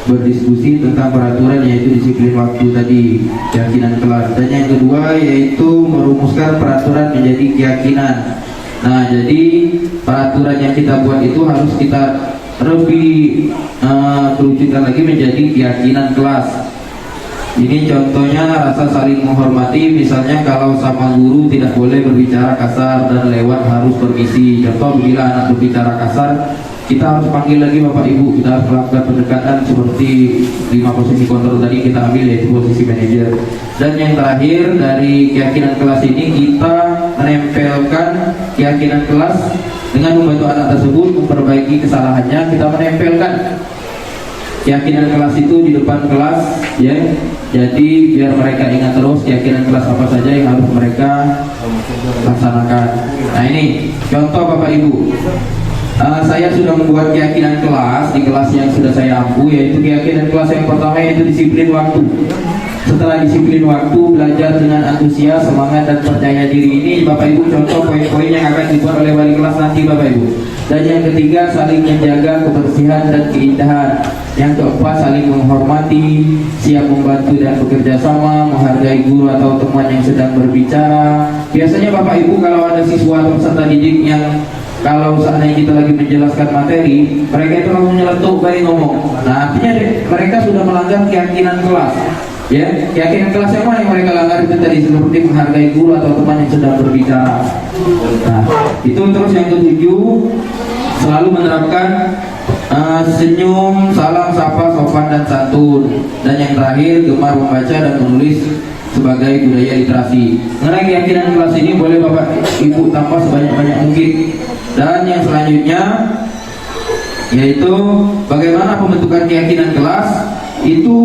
berdiskusi tentang peraturan, yaitu disiplin waktu tadi, keyakinan kelas. Dan yang kedua yaitu merumuskan peraturan menjadi keyakinan. Nah jadi peraturan yang kita buat itu harus kita lebih kerucutkan lagi menjadi keyakinan kelas. Ini contohnya rasa saling menghormati. Misalnya kalau sama guru tidak boleh berbicara kasar dan lewat harus permisi. Contoh bila anak berbicara kasar, kita harus panggil lagi Bapak Ibu, kita harus melakukan pendekatan seperti 5 posisi kontrol tadi kita ambil, yaitu posisi manajer. Dan yang terakhir dari keyakinan kelas ini, kita menempelkan keyakinan kelas dengan membantu anak tersebut memperbaiki kesalahannya. Kita menempelkan keyakinan kelas itu di depan kelas ya, jadi biar mereka ingat terus keyakinan kelas apa saja yang harus mereka laksanakan. Nah ini contoh Bapak Ibu. Saya sudah membuat keyakinan kelas di kelas yang sudah saya ampu, yaitu keyakinan kelas yang pertama yaitu disiplin waktu. Setelah disiplin waktu, belajar dengan antusias, semangat dan percaya diri. Ini Bapak Ibu contoh poin-poin yang akan dibuat oleh wali kelas nanti Bapak Ibu. Dan yang ketiga, saling menjaga kebersihan dan keindahan. Yang keempat, saling menghormati, siap membantu dan bekerja sama, menghargai guru atau teman yang sedang berbicara. Biasanya Bapak Ibu kalau ada siswa atau peserta didik yang kalau seandainya kita lagi menjelaskan materi, mereka itu langsung nyeletuk baik ngomong. Nah artinya mereka sudah melanggar keyakinan kelas. Ya, keyakinan kelas yang mana yang mereka langgar itu tadi, seperti menghargai guru atau teman yang sedang berbicara. Nah itu terus yang ketujuh, selalu menerapkan senyum, salam, sapa, sopan dan santun. Dan yang terakhir, gemar membaca dan menulis sebagai budaya literasi. Mengenai keyakinan kelas ini boleh Bapak Ibu tambah sebanyak-banyak mungkin. Dan yang selanjutnya yaitu bagaimana pembentukan keyakinan kelas itu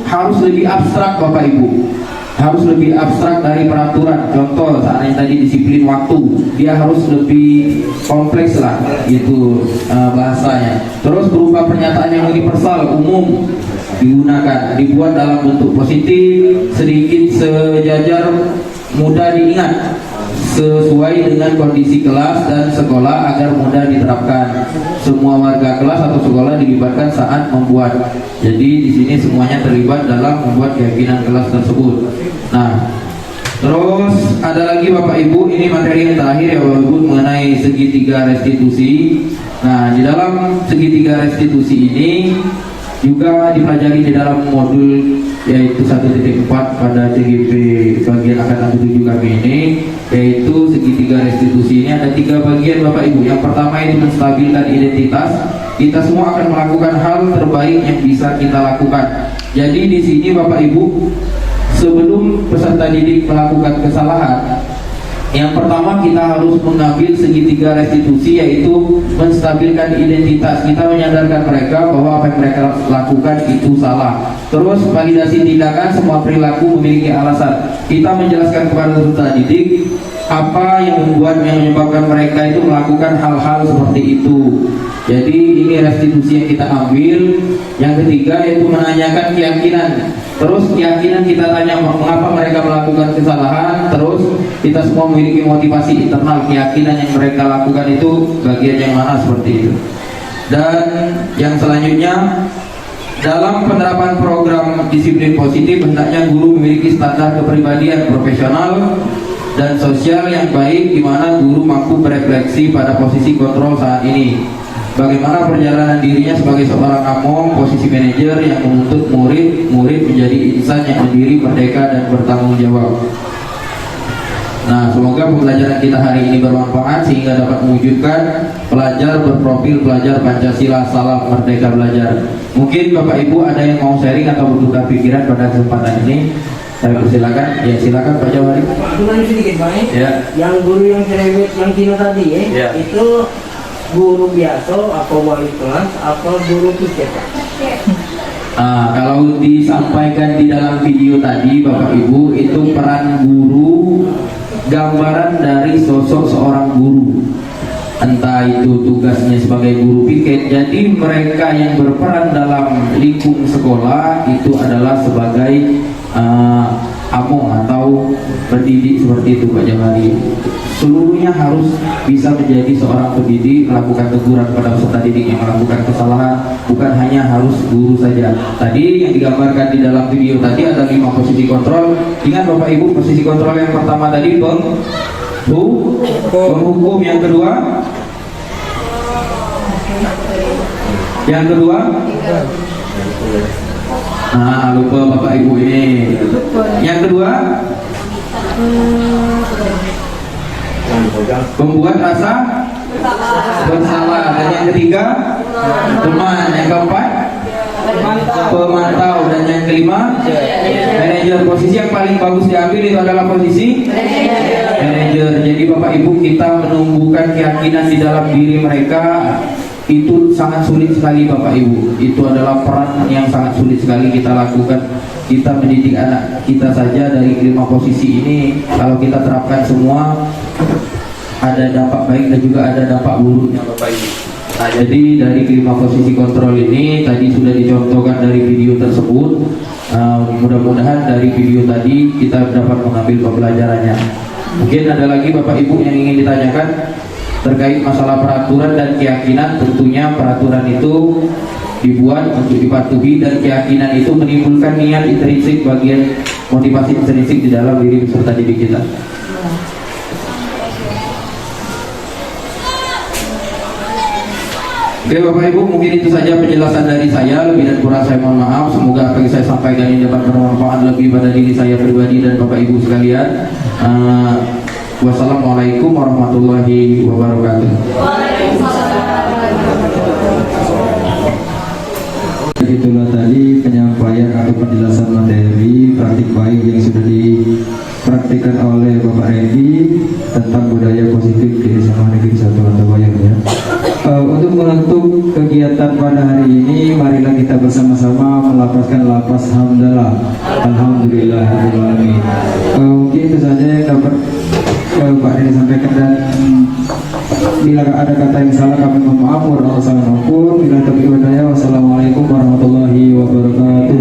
harus lebih abstrak Bapak Ibu, harus lebih abstrak dari peraturan. Contoh saatnya tadi disiplin waktu, dia harus lebih kompleks lah itu bahasanya. Terus berupa pernyataan yang universal, umum digunakan, dibuat dalam bentuk positif, sedikit sejajar, mudah diingat, sesuai dengan kondisi kelas dan sekolah agar mudah diterapkan. Semua warga kelas atau sekolah dilibatkan saat membuat. Jadi di sini semuanya terlibat dalam membuat keyakinan kelas tersebut. Nah, terus ada lagi Bapak Ibu, ini materi yang terakhir ya Bapak Ibu mengenai segitiga restitusi. Nah, di dalam segitiga restitusi ini juga dipelajari di dalam modul yaitu 1.4 pada CGP bagian angkatan 7 kami ini, yaitu segitiga restitusi ini ada 3 bagian Bapak Ibu. Yang pertama itu menstabilkan identitas. Kita semua akan melakukan hal terbaik yang bisa kita lakukan. Jadi di sini Bapak Ibu, sebelum peserta didik melakukan kesalahan, yang pertama kita harus mengambil segitiga restitusi, yaitu menstabilkan identitas. Kita menyadarkan mereka bahwa apa yang mereka lakukan itu salah. Terus validasi tindakan, semua perilaku memiliki alasan. Kita menjelaskan kepada peserta didik apa yang menyebabkan mereka itu melakukan hal-hal seperti itu. Jadi ini restitusi yang kita ambil. Yang ketiga yaitu menanyakan keyakinan. Terus keyakinan kita tanya mengapa mereka melakukan kesalahan. Terus kita semua memiliki motivasi internal, keyakinan yang mereka lakukan itu bagian yang mana seperti itu. Dan yang selanjutnya, dalam penerapan program disiplin positif, hendaknya guru memiliki standar kepribadian profesional dan sosial yang baik, di mana guru mampu berefleksi pada posisi kontrol saat ini. Bagaimana perjalanan dirinya sebagai seorang among, posisi manajer yang menuntut murid menjadi insan yang mandiri, merdeka, dan bertanggung jawab. Nah, semoga pembelajaran kita hari ini bermanfaat sehingga dapat mewujudkan pelajar berprofil pelajar Pancasila. Salam Merdeka Belajar. Mungkin Bapak Ibu ada yang mau sharing atau bertukar pikiran pada kesempatan ini. Saya persilakan. Ya, silakan Pak Jawari. Cuma sedikit Pak. Ya. Yang guru yang cerewet yang Kino tadi Ya. itu guru biasa atau wali kelas atau guru piket Pak? Kalau disampaikan di dalam video tadi Bapak Ibu, itu peran guru, gambaran dari sosok seorang guru, entah itu tugasnya sebagai guru piket. Jadi mereka yang berperan dalam lingkup sekolah itu adalah sebagai among atau pendidik, seperti itu Pak Jamari. Seluruhnya harus bisa menjadi seorang pendidik, melakukan teguran pada peserta didik yang melakukan kesalahan, bukan hanya harus guru saja. Tadi yang digambarkan di dalam video tadi ada 5 posisi kontrol. Ingat Bapak Ibu, posisi kontrol yang pertama tadi penghukum, yang kedua lupa Bapak Ibu ini. Yang kedua membuat rasa bersalah, dan yang ketiga teman, yang keempat pemantau, dan yang kelima manajer. Posisi yang paling bagus diambil itu adalah posisi manajer. Jadi Bapak Ibu, kita menumbuhkan keyakinan di dalam diri mereka itu sangat sulit sekali Bapak Ibu. Itu adalah peran yang sangat sulit sekali kita lakukan. Kita mendidik anak kita saja dari 5 posisi ini, kalau kita terapkan semua, ada dampak baik dan juga ada dampak buruknya Bapak Ibu. Nah, jadi dari 5 posisi kontrol ini tadi sudah dicontohkan dari video tersebut. Mudah-mudahan dari video tadi kita dapat mengambil pembelajarannya. Mungkin ada lagi Bapak Ibu yang ingin ditanyakan terkait masalah peraturan dan keyakinan. Tentunya peraturan itu dibuat untuk dipatuhi, dan keyakinan itu menimbulkan niat intrinsik, bagian motivasi intrinsik di dalam diri peserta didik kita. Oke Bapak Ibu, mungkin itu saja penjelasan dari saya. Lebih dan kurang saya mohon maaf. Semoga apa yang saya sampaikan ini dapat bermanfaat lebih pada diri saya pribadi dan Bapak Ibu sekalian. Wassalamualaikum warahmatullahi wabarakatuh. Itulah tadi penyampaian atau penjelasan materi praktik baik yang sudah dipraktikkan oleh Bapak Redi tentang budaya positif di SMA Negeri 1 Rantabayang ya. Untuk menutup kegiatan pada hari ini, marilah kita bersama-sama melafazkan lafaz hamdalah. Alhamdulillahirobbilalamin. Mungkin itu saja yang dapat Pak Redi sampaikan, dan bila ada kata yang salah kami mohon maaf. Bila taufiq wal hidayah. Wassalamualaikum warahmatullahi wabarakatuh.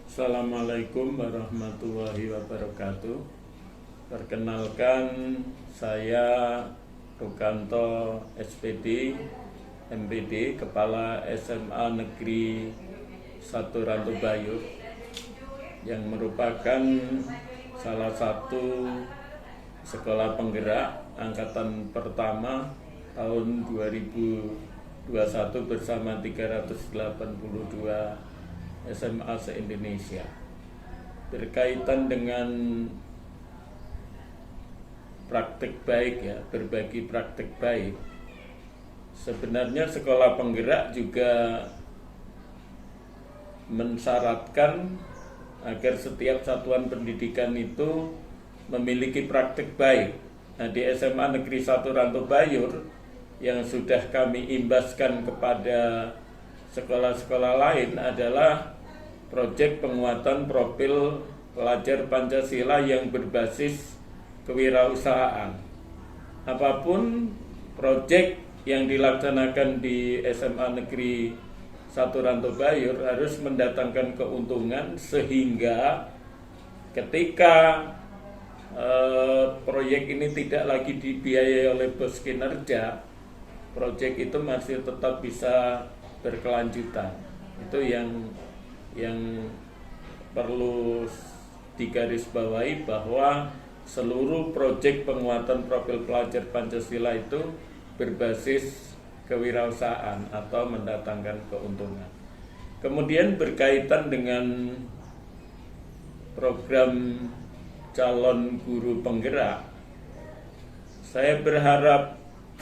Assalamualaikum warahmatullahi wabarakatuh. Perkenalkan, saya Rukanto SPD MPD, Kepala SMA Negeri 1 Rantabayur, yang merupakan salah satu sekolah penggerak angkatan pertama tahun 2021 bersama 382 SMA se-Indonesia. Berkaitan dengan praktik baik ya, berbagi praktik baik. Sebenarnya sekolah penggerak juga mensyaratkan agar setiap satuan pendidikan itu memiliki praktik baik. Nah, di SMA Negeri 1 Rantabayur yang sudah kami imbaskan kepada sekolah-sekolah lain adalah proyek penguatan profil pelajar Pancasila yang berbasis kewirausahaan. Apapun proyek yang dilaksanakan di SMA Negeri 1 Rantabayur harus mendatangkan keuntungan, sehingga ketika proyek ini tidak lagi dibiayai oleh bos kinerja, proyek itu masih tetap bisa berkelanjutan. Itu yang perlu digarisbawahi, bahwa seluruh proyek penguatan profil pelajar Pancasila itu berbasis kewirausahaan atau mendatangkan keuntungan. Kemudian berkaitan dengan program calon guru penggerak, saya berharap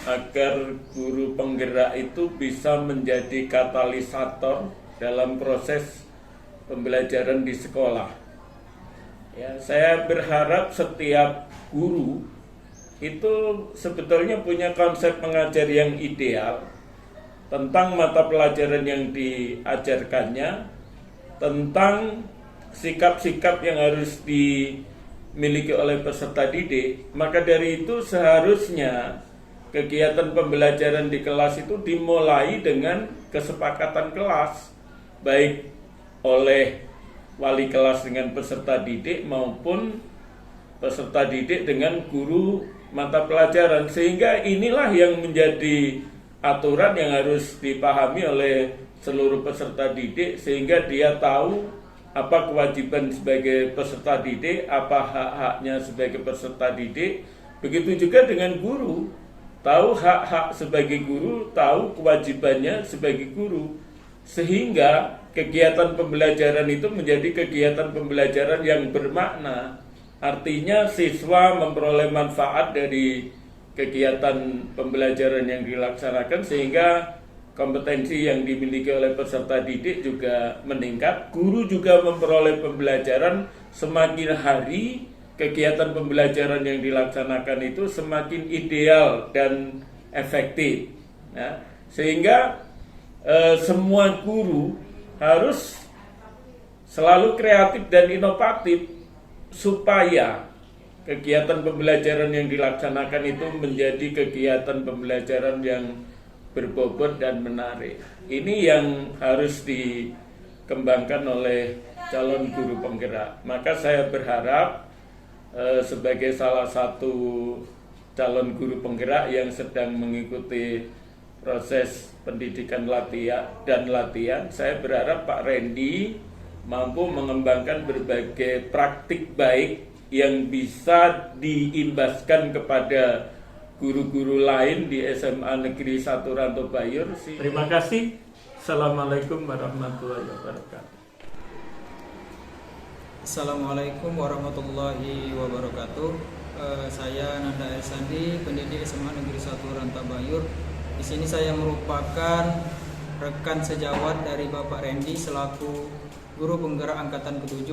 agar guru penggerak itu bisa menjadi katalisator dalam proses pembelajaran di sekolah. Ya, saya berharap setiap guru itu sebetulnya punya konsep mengajar yang ideal tentang mata pelajaran yang diajarkannya, tentang sikap-sikap yang harus dimiliki oleh peserta didik. Maka dari itu seharusnya kegiatan pembelajaran di kelas itu dimulai dengan kesepakatan kelas, baik oleh wali kelas dengan peserta didik maupun peserta didik dengan guru mata pelajaran, sehingga inilah yang menjadi aturan yang harus dipahami oleh seluruh peserta didik, sehingga dia tahu apa kewajiban sebagai peserta didik, apa hak-haknya sebagai peserta didik. Begitu juga dengan guru, tahu hak-hak sebagai guru, tahu kewajibannya sebagai guru, sehingga kegiatan pembelajaran itu menjadi kegiatan pembelajaran yang bermakna. Artinya siswa memperoleh manfaat dari kegiatan pembelajaran yang dilaksanakan, sehingga kompetensi yang dimiliki oleh peserta didik juga meningkat. Guru juga memperoleh pembelajaran, semakin hari kegiatan pembelajaran yang dilaksanakan itu semakin ideal dan efektif. Ya, sehingga semua guru harus selalu kreatif dan inovatif supaya kegiatan pembelajaran yang dilaksanakan itu menjadi kegiatan pembelajaran yang berbobot dan menarik. Ini yang harus dikembangkan oleh calon guru penggerak. Maka saya berharap sebagai salah satu calon guru penggerak yang sedang mengikuti proses pendidikan latihan, saya berharap Pak Randy mampu mengembangkan berbagai praktik baik yang bisa diimbaskan kepada guru-guru lain di SMA Negeri 1 Ranto Bayur. Terima kasih. Assalamualaikum warahmatullahi wabarakatuh. Assalamualaikum warahmatullahi wabarakatuh. Saya Nanda Ersandi, pendidik SMA Negeri 1 Ranto Bayur. Di sini saya merupakan rekan sejawat dari Bapak Randy selaku guru penggerak angkatan ke-7.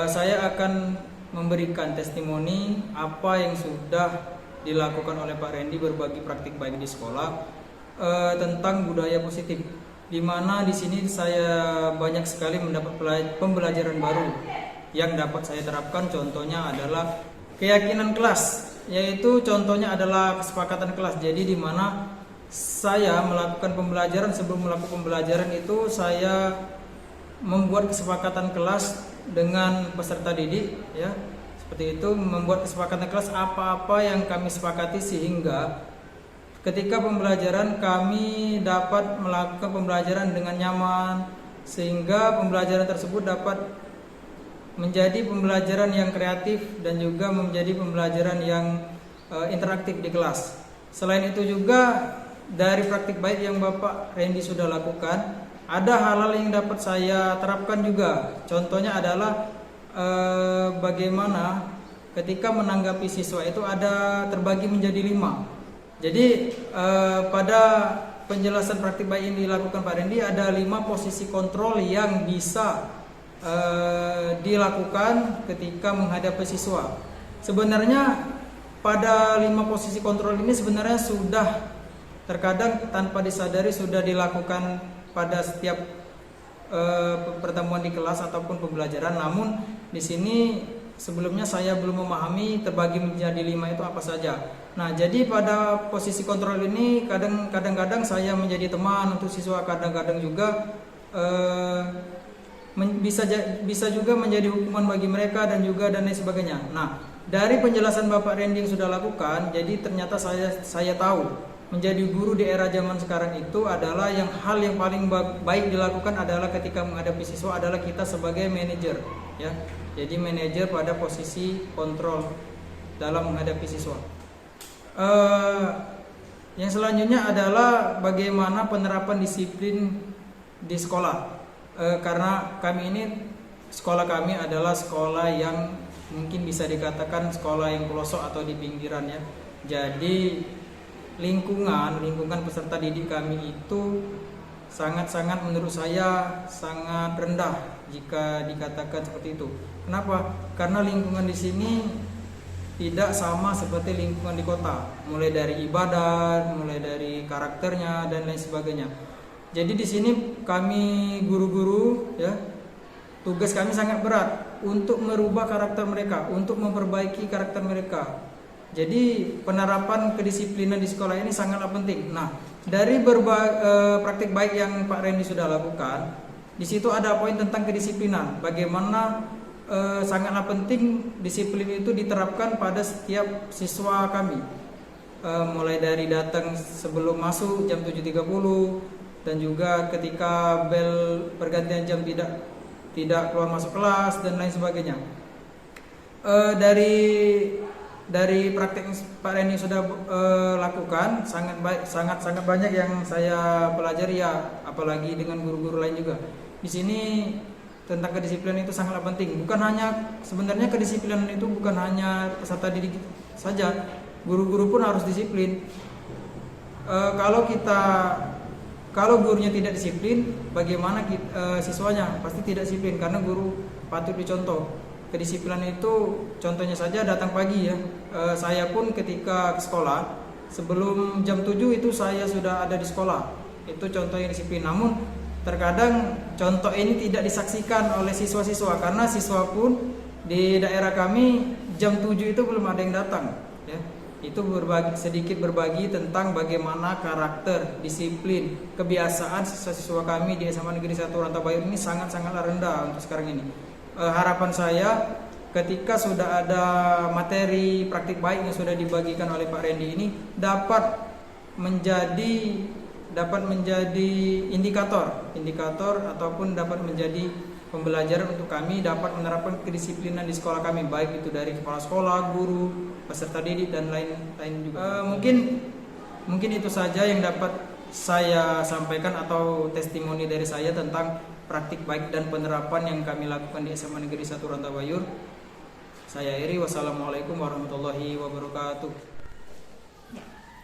Saya akan memberikan testimoni apa yang sudah dilakukan oleh Pak Randy, berbagi praktik baik di sekolah tentang budaya positif, di mana di sini saya banyak sekali mendapat pembelajaran baru yang dapat saya terapkan. Contohnya adalah keyakinan kelas, yaitu contohnya adalah kesepakatan kelas. Jadi di mana saya melakukan pembelajaran, sebelum melakukan pembelajaran itu saya membuat kesepakatan kelas dengan peserta didik, ya seperti itu, membuat kesepakatan kelas apa-apa yang kami sepakati, sehingga ketika pembelajaran kami dapat melakukan pembelajaran dengan nyaman, sehingga pembelajaran tersebut dapat menjadi pembelajaran yang kreatif dan juga menjadi pembelajaran yang interaktif di kelas. Selain itu juga dari praktik baik yang Bapak Randy sudah lakukan, ada hal-hal yang dapat saya terapkan juga. Contohnya adalah bagaimana ketika menanggapi siswa itu ada terbagi menjadi 5. Jadi pada penjelasan praktik baik yang dilakukan Pak Randy ada 5 posisi kontrol yang bisa dilakukan ketika menghadapi siswa. Sebenarnya pada 5 posisi kontrol ini sebenarnya sudah terkadang tanpa disadari sudah dilakukan pada setiap pertemuan di kelas ataupun pembelajaran. Namun di sini sebelumnya saya belum memahami terbagi menjadi 5 itu apa saja. Nah, jadi pada posisi kontrol ini kadang-kadang saya menjadi teman untuk siswa, kadang-kadang juga bisa juga menjadi hukuman bagi mereka dan juga dan lain sebagainya. Nah, Dari penjelasan Bapak Randy yang sudah lakukan, jadi ternyata saya tahu menjadi guru di era zaman sekarang itu adalah hal yang paling baik dilakukan adalah ketika menghadapi siswa adalah kita sebagai manajer, ya. Jadi manajer pada posisi kontrol dalam menghadapi siswa. Yang selanjutnya adalah bagaimana penerapan disiplin di sekolah. Karena sekolah kami adalah sekolah yang mungkin bisa dikatakan sekolah yang pelosok atau di pinggiran, ya. Jadi lingkungan peserta didik kami itu sangat-sangat menurut saya sangat rendah jika dikatakan seperti itu. Kenapa? Karena lingkungan di sini tidak sama seperti lingkungan di kota, mulai dari ibadah, mulai dari karakternya dan lain sebagainya. Jadi di sini kami guru-guru, ya, tugas kami sangat berat untuk merubah karakter mereka, untuk memperbaiki karakter mereka. Jadi penerapan kedisiplinan di sekolah ini sangatlah penting. Nah, dari praktik baik yang Pak Randy sudah lakukan, di situ ada poin tentang kedisiplinan. Bagaimana sangatlah penting disiplin itu diterapkan pada setiap siswa kami. Mulai dari datang sebelum masuk jam 7.30 dan juga ketika bel pergantian jam tidak keluar masuk kelas dan lain sebagainya. Dari praktek Pak Randy sudah lakukan sangat banyak yang saya pelajari, ya, apalagi dengan guru-guru lain juga. Di sini tentang kedisiplinan itu sangatlah penting. Sebenarnya kedisiplinan itu bukan hanya peserta didik saja, guru-guru pun harus disiplin. Kalau gurunya tidak disiplin, bagaimana siswanya? Pasti tidak disiplin, karena guru patut dicontoh. Kedisiplinan itu contohnya saja datang pagi, ya. Saya pun ketika ke sekolah sebelum jam 7 itu saya sudah ada di sekolah. Itu contohnya disiplin. Namun terkadang contoh ini tidak disaksikan oleh siswa-siswa, karena siswa pun di daerah kami jam 7 itu belum ada yang datang, ya. Itu sedikit berbagi tentang bagaimana karakter, disiplin, kebiasaan siswa-siswa kami di SMA Negeri 1 Rantabayur ini sangat-sangatlah rendah untuk sekarang ini. Harapan saya ketika sudah ada materi praktik baik yang sudah dibagikan oleh Pak Randy ini dapat menjadi indikator ataupun dapat menjadi pembelajaran untuk kami dapat menerapkan kedisiplinan di sekolah kami, baik itu dari kepala sekolah, guru, peserta didik dan lain juga. Mungkin itu saja yang dapat saya sampaikan atau testimoni dari saya tentang praktik baik dan penerapan yang kami lakukan di SMA Negeri 1 Rantabayur. Saya Eri, wassalamualaikum warahmatullahi wabarakatuh.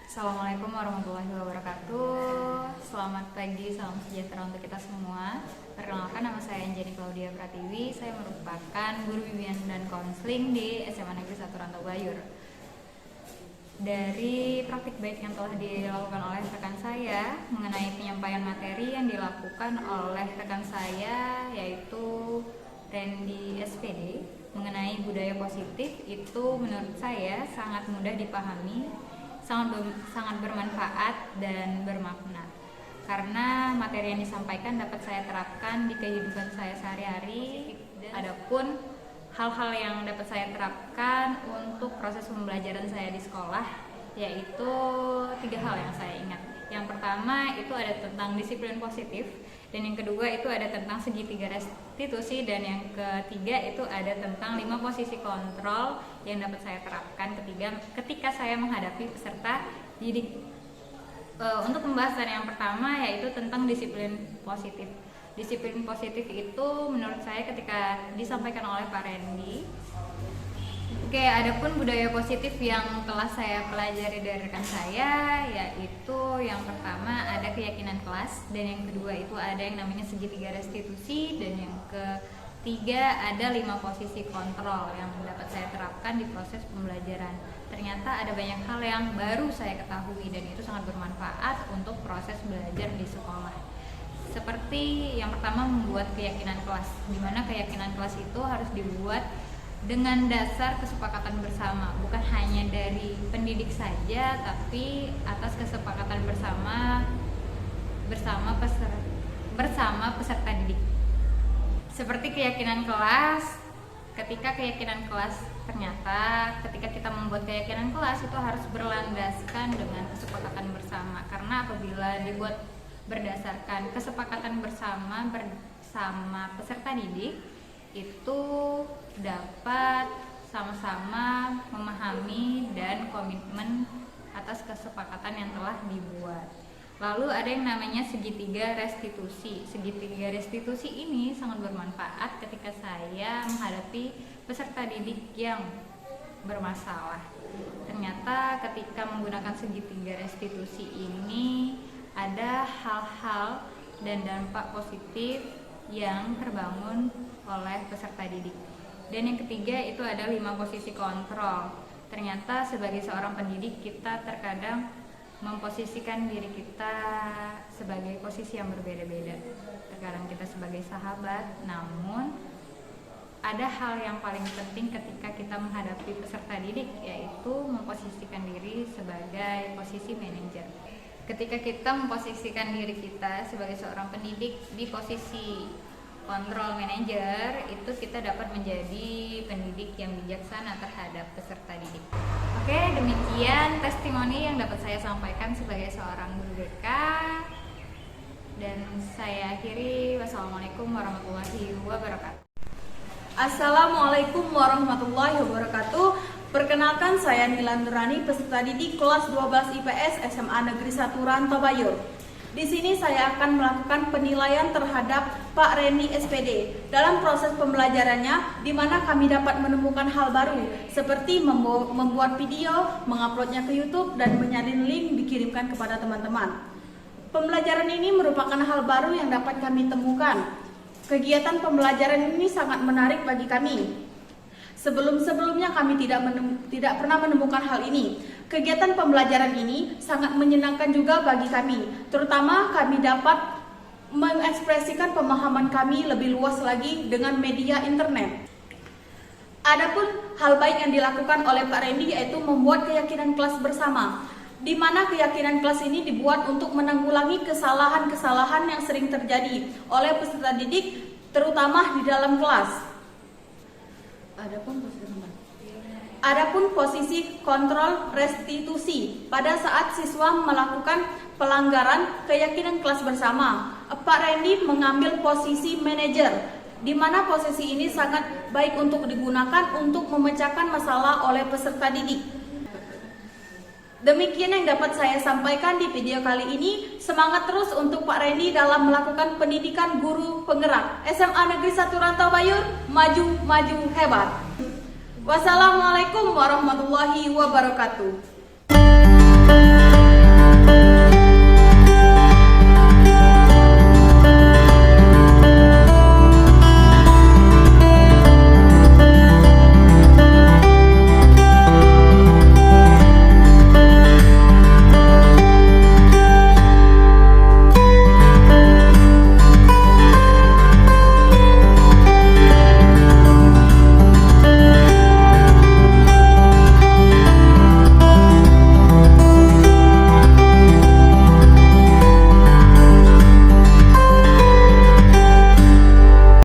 Assalamualaikum warahmatullahi wabarakatuh. Selamat pagi, salam sejahtera untuk kita semua. Perkenalkan, nama saya Anjani Claudia Pratiwi. Saya merupakan guru bimbingan dan konseling di SMA Negeri 1 Rantabayur. Dari praktik baik yang telah dilakukan oleh rekan saya mengenai penyampaian materi yang dilakukan oleh rekan saya, yaitu Randy SPD, mengenai budaya positif, itu menurut saya sangat mudah dipahami, sangat bermanfaat dan bermakna, karena materi yang disampaikan dapat saya terapkan di kehidupan saya sehari-hari. Adapun hal-hal yang dapat saya terapkan untuk proses pembelajaran saya di sekolah, yaitu 3 hal yang saya ingat. Yang pertama itu ada tentang disiplin positif, dan yang kedua itu ada tentang segitiga restitusi, dan yang ketiga itu ada tentang 5 posisi kontrol yang dapat saya terapkan ketika saya menghadapi peserta didik. Untuk pembahasan yang pertama yaitu tentang disiplin positif. Disiplin positif itu menurut saya ketika disampaikan oleh Pak Randy. Oke, adapun budaya positif yang telah saya pelajari dari rekan saya, yaitu yang pertama ada keyakinan kelas, dan yang kedua itu ada yang namanya segitiga restitusi, dan yang ketiga ada 5 posisi kontrol yang dapat saya terapkan di proses pembelajaran. Ternyata ada banyak hal yang baru saya ketahui dan itu sangat bermanfaat untuk proses belajar di sekolah. Seperti yang pertama membuat keyakinan kelas, di mana keyakinan kelas itu harus dibuat dengan dasar kesepakatan bersama, bukan hanya dari pendidik saja, tapi atas kesepakatan bersama peserta didik. Seperti keyakinan kelas ketika keyakinan kelas, ternyata ketika kita membuat keyakinan kelas itu harus berlandaskan dengan kesepakatan bersama, karena apabila dibuat berdasarkan kesepakatan bersama peserta didik itu dapat sama-sama memahami dan komitmen atas kesepakatan yang telah dibuat. Lalu ada yang namanya segitiga restitusi. Segitiga restitusi ini sangat bermanfaat ketika saya menghadapi peserta didik yang bermasalah. Ternyata ketika menggunakan segitiga restitusi ini ada hal-hal dan dampak positif yang terbangun oleh peserta didik. Dan yang ketiga itu ada 5 posisi kontrol. Ternyata sebagai seorang pendidik kita terkadang memposisikan diri kita sebagai posisi yang berbeda-beda. Terkadang kita sebagai sahabat, namun ada hal yang paling penting ketika kita menghadapi peserta didik, yaitu memposisikan diri sebagai posisi manajer. Ketika kita memposisikan diri kita sebagai seorang pendidik di posisi kontrol manajer, itu kita dapat menjadi pendidik yang bijaksana terhadap peserta didik. Oke, demikian testimoni yang dapat saya sampaikan sebagai seorang guru BK. Dan saya akhiri, wassalamualaikum warahmatullahi wabarakatuh. Assalamualaikum warahmatullahi wabarakatuh. Perkenalkan, saya Nilan Nurani, peserta didik kelas 12 IPS SMA Negeri 1 Rantabayur. Di sini saya akan melakukan penilaian terhadap Pak Reni SPD dalam proses pembelajarannya, di mana kami dapat menemukan hal baru seperti membuat video, menguploadnya ke YouTube, dan menyalin link dikirimkan kepada teman-teman. Pembelajaran ini merupakan hal baru yang dapat kami temukan. Kegiatan pembelajaran ini sangat menarik bagi kami. Sebelum-sebelumnya kami tidak pernah menemukan hal ini. Kegiatan pembelajaran ini sangat menyenangkan juga bagi kami. Terutama kami dapat mengekspresikan pemahaman kami lebih luas lagi dengan media internet. Adapun hal baik yang dilakukan oleh Pak Randy yaitu membuat keyakinan kelas bersama, di mana keyakinan kelas ini dibuat untuk menanggulangi kesalahan-kesalahan yang sering terjadi oleh peserta didik, terutama di dalam kelas. Adapun posisi kontrol restitusi pada saat siswa melakukan pelanggaran keyakinan kelas bersama, Pak Randy mengambil posisi manajer, di mana posisi ini sangat baik untuk digunakan untuk memecahkan masalah oleh peserta didik. Demikian yang dapat saya sampaikan di video kali ini. Semangat terus untuk Pak Randy dalam melakukan pendidikan guru penggerak. SMA Negeri 1 Rantabayur, maju-maju hebat. Wassalamualaikum warahmatullahi wabarakatuh.